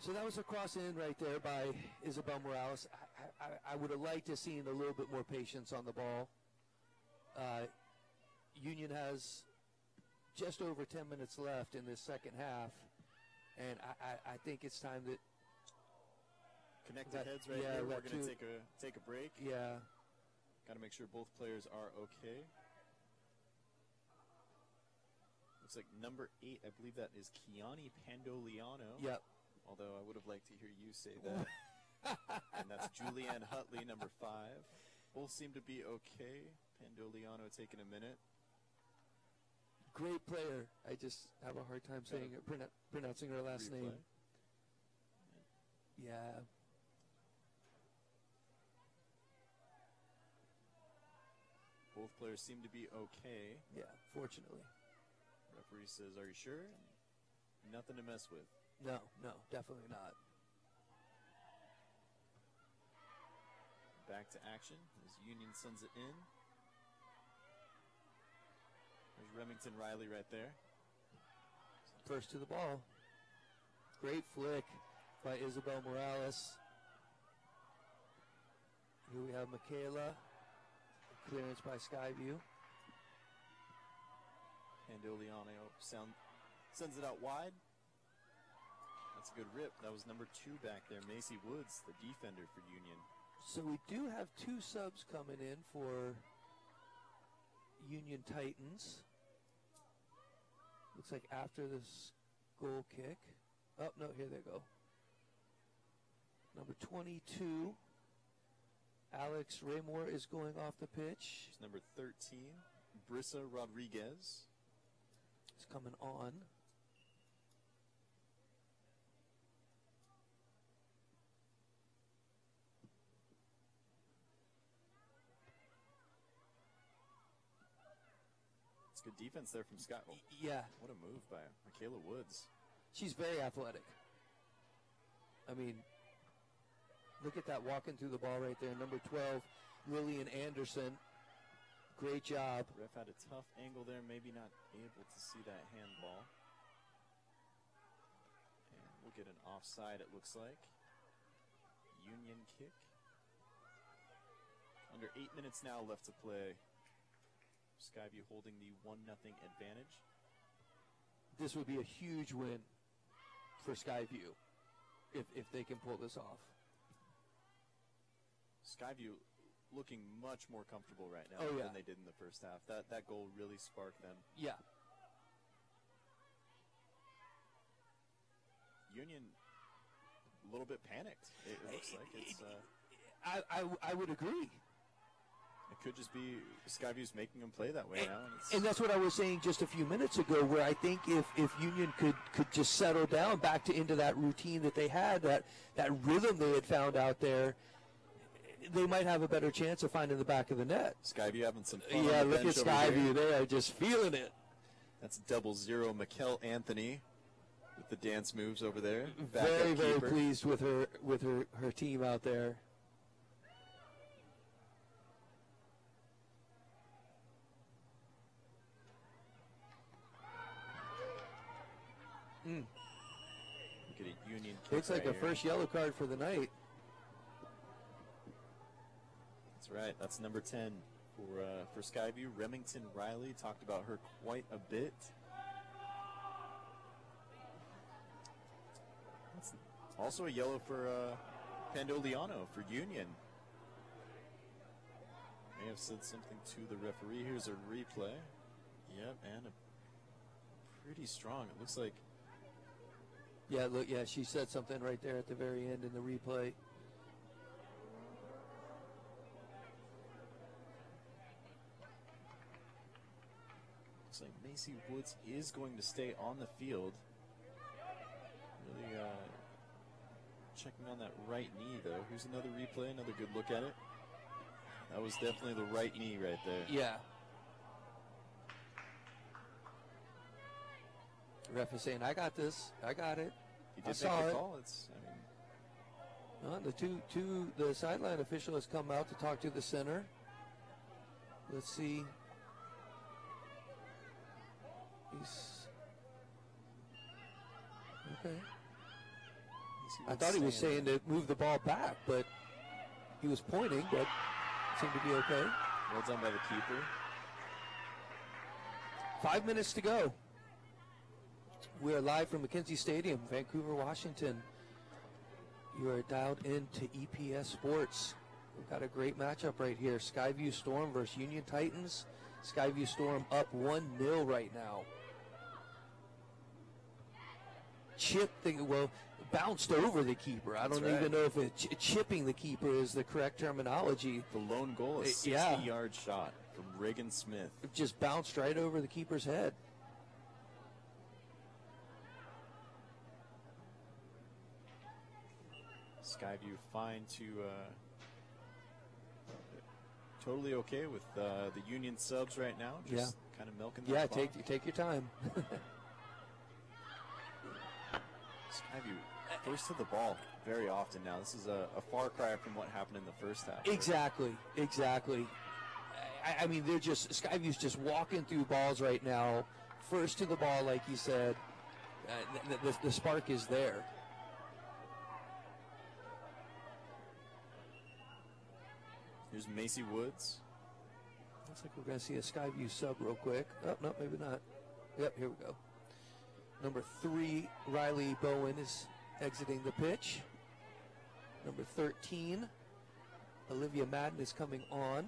So that was a cross in right there by Isabel Morales. I would have liked to have seen a little bit more patience on the ball. Union has just over 10 minutes left in this second half, and I think it's time that Connected heads right here. We're going to take a break. Yeah. Got to make sure both players are okay. Looks like number 8, I believe that is Kiani Pandoliano. Yep. Although I would have liked to hear you say that. And that's Julianne Hutley, number 5. Both seem to be okay. Pandoliano taking a minute. Great player. I just have a hard time saying it, pronouncing her last name. Yeah. Both players seem to be okay. Yeah, fortunately. Referee says, "Are you sure?" Nothing to mess with. No, definitely not. Back to action as Union sends it in. There's Remington Riley right there. First to the ball. Great flick by Isabel Morales. Here we have Michaela. Clearance by Skyview. Pandoliano sends it out wide. That's a good rip. That was number 2 back there, Macy Woods, the defender for Union. So we do have 2 subs coming in for Union Titans. Looks like after this goal kick. Oh, no, here they go. Number 22, Alex Raymore is going off the pitch. It's number 13, Brissa Rodriguez. It's coming on. It's good defense there from Scott. Oh, yeah. What a move by Michaela Woods. She's very athletic. I mean, look at that walking through the ball right there. Number 12, Lillian Anderson. Great job. Ref had a tough angle there, maybe not able to see that handball. And we'll get an offside, it looks like. Union kick. Under 8 minutes now left to play. Skyview holding the 1-0 advantage. This would be a huge win for Skyview if they can pull this off. Skyview looking much more comfortable right now than they did in the first half. That goal really sparked them. Yeah. Union a little bit panicked. It looks like it's. I would agree. It could just be Skyview's making them play that way now. And that's what I was saying just a few minutes ago, where I think if Union could just settle down back into that routine that they had, that rhythm they had found out there, they might have a better chance of finding the back of the net. Skyview having some fun. Yeah, on the look at bench over Skyview. there. They are just feeling it. That's 00 Mikkel Anthony with the dance moves over there. Very, very pleased with her team out there. Look at a Union kick. Looks like right a first yellow card for the night. That's right. That's number 10 for Skyview. Remington Riley, talked about her quite a bit. That's also a yellow for Pandoliano for Union. May have said something to the referee. Here's a replay. Yep, and a pretty strong. It looks like. Yeah, look, yeah, she said something right there at the very end in the replay. Looks like Macy Woods is going to stay on the field. Really checking on that right knee, though. Here's another replay, another good look at it. That was definitely the right knee right there. Yeah. The ref is saying, I got this. I got it. He I did saw make the it. call. The sideline official has come out to talk to the center. Let's see. He's okay. I thought he was saying to move the ball back, but he was pointing, but it seemed to be okay. Well done by the keeper. 5 minutes to go. We are live from McKenzie Stadium, Vancouver, Washington. You are dialed into EPS Sports. We've got a great matchup right here. Skyview Storm versus Union Titans. Skyview Storm up 1-0 right now. Bounced over the keeper. I don't even know if chipping the keeper is the correct terminology. The lone goal, a 60-yard shot from Reagan Smith. It just bounced right over the keeper's head. Skyview fine to totally okay with the Union subs right now. Just kind of milking that Yeah, clock. take your time. Skyview first to the ball very often now. This is a far cry from what happened in the first half. Exactly. I mean, Skyview's just walking through balls right now. First to the ball, like you said. The spark is there. Here's Macy Woods. Looks like we're going to see a Skyview sub real quick. Oh, no, maybe not. Yep, here we go. Number 3, Riley Bowen is exiting the pitch. Number 13, Olivia Madden is coming on.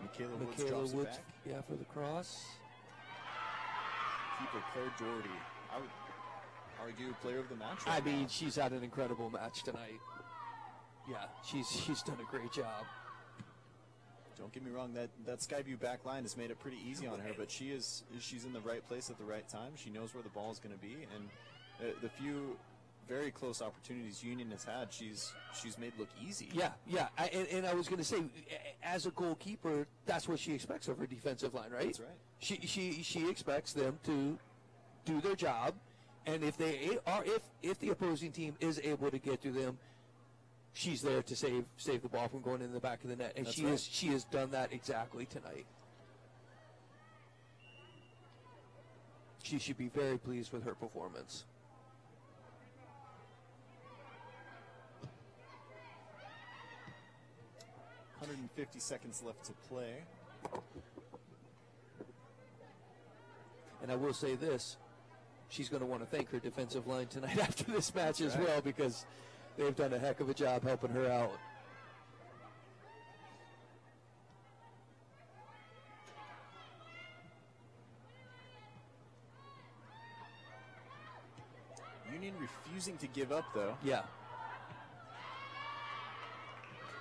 Michaela Woods drops it back. Yeah, for the cross. Keeper Claire Doherty. I would argue player of the match. I mean, she's had an incredible match tonight. Yeah, she's done a great job. Don't get me wrong, that Skyview back line has made it pretty easy on her, but she's in the right place at the right time. She knows where the ball is going to be, and the few very close opportunities Union has had, she's made look easy. Yeah. And I was going to say, as a goalkeeper, that's what she expects of her defensive line, right? That's right. She expects them to do their job, and if the opposing team is able to get to them, she's there to save the ball from going in the back of the net, and she has done that exactly tonight. She should be very pleased with her performance. .150 seconds left to play. And I will say this, she's going to want to thank her defensive line tonight after this match as well, because they've done a heck of a job helping her out. Union refusing to give up, though. Yeah.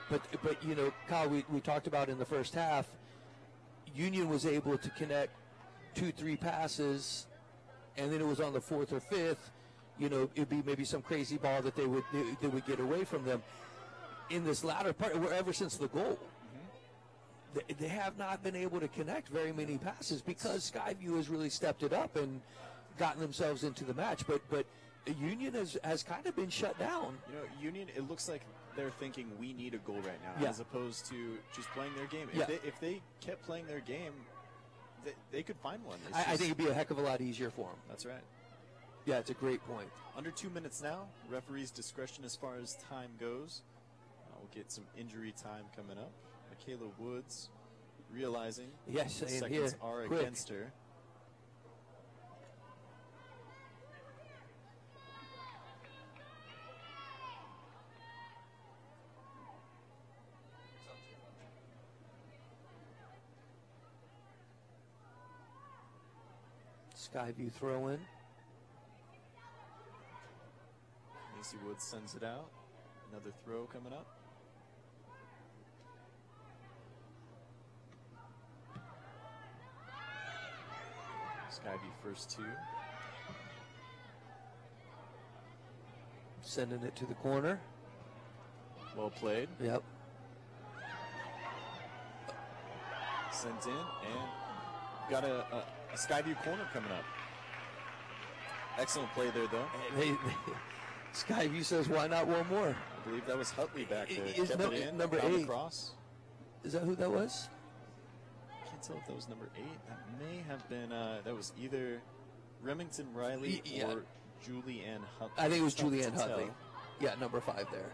But you know, Kyle, we talked about in the first half, Union was able to connect 2-3 passes, and then it was on the 4th or 5th, you know, it'd be maybe some crazy ball that they would get away from them. In this latter part, ever since the goal, they have not been able to connect very many passes because Skyview has really stepped it up and gotten themselves into the match. But Union has kind of been shut down. You know, Union, it looks like they're thinking we need a goal right now, as opposed to just playing their game. If they kept playing their game, they could find one. I think it'd be a heck of a lot easier for them. That's right. Yeah, it's a great point. Under 2 minutes now. Referee's discretion as far as time goes. We'll get some injury time coming up. Michaela Woods realizing seconds are against her. Skyview throw in. Macy Woods sends it out. Another throw coming up. Skyview first 2. Sending it to the corner. Well played. Yep. Sent in, and got a Skyview corner coming up. Excellent play there, though. Skyview says, why not one more? I believe that was Hutley back there. Is Kept it in, number 8. Across. Is that who that was? Can't tell if that was number 8. That may have been, that was either Remington Riley or Julianne Hutley. I think it was Julianne Hutley. Yeah, number 5 there.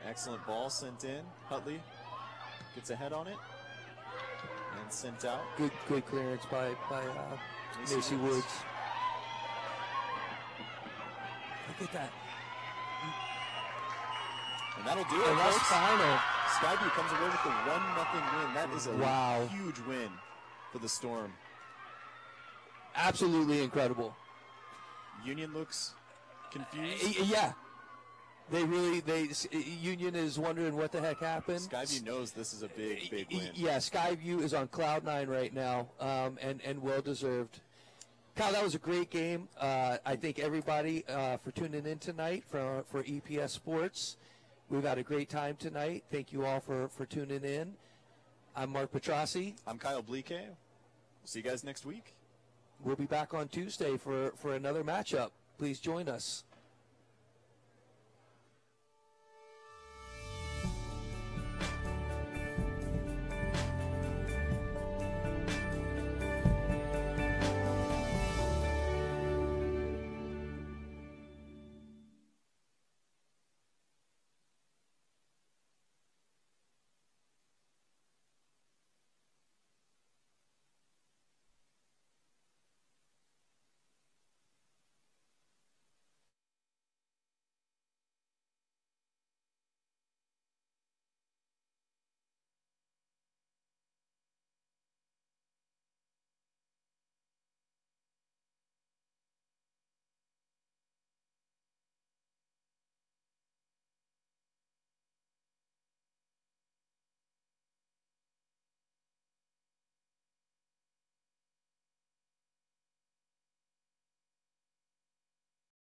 Excellent ball sent in. Hutley gets a head on it and sent out. Good clearance by Macy Woods. Look at that. And that'll do it. And that's final. Skyview comes away with the 1-0 win. That is a huge win for the Storm. Absolutely incredible. Union looks confused. Yeah. Union is wondering what the heck happened. Skyview knows this is a big win. Yeah, Skyview is on cloud 9 right now, and well deserved. Kyle, that was a great game. I thank everybody for tuning in tonight for EPS Sports. We've had a great time tonight. Thank you all for tuning in. I'm Mark Petrossi. I'm Kyle Bleeke. We'll see you guys next week. We'll be back on Tuesday for another matchup. Please join us.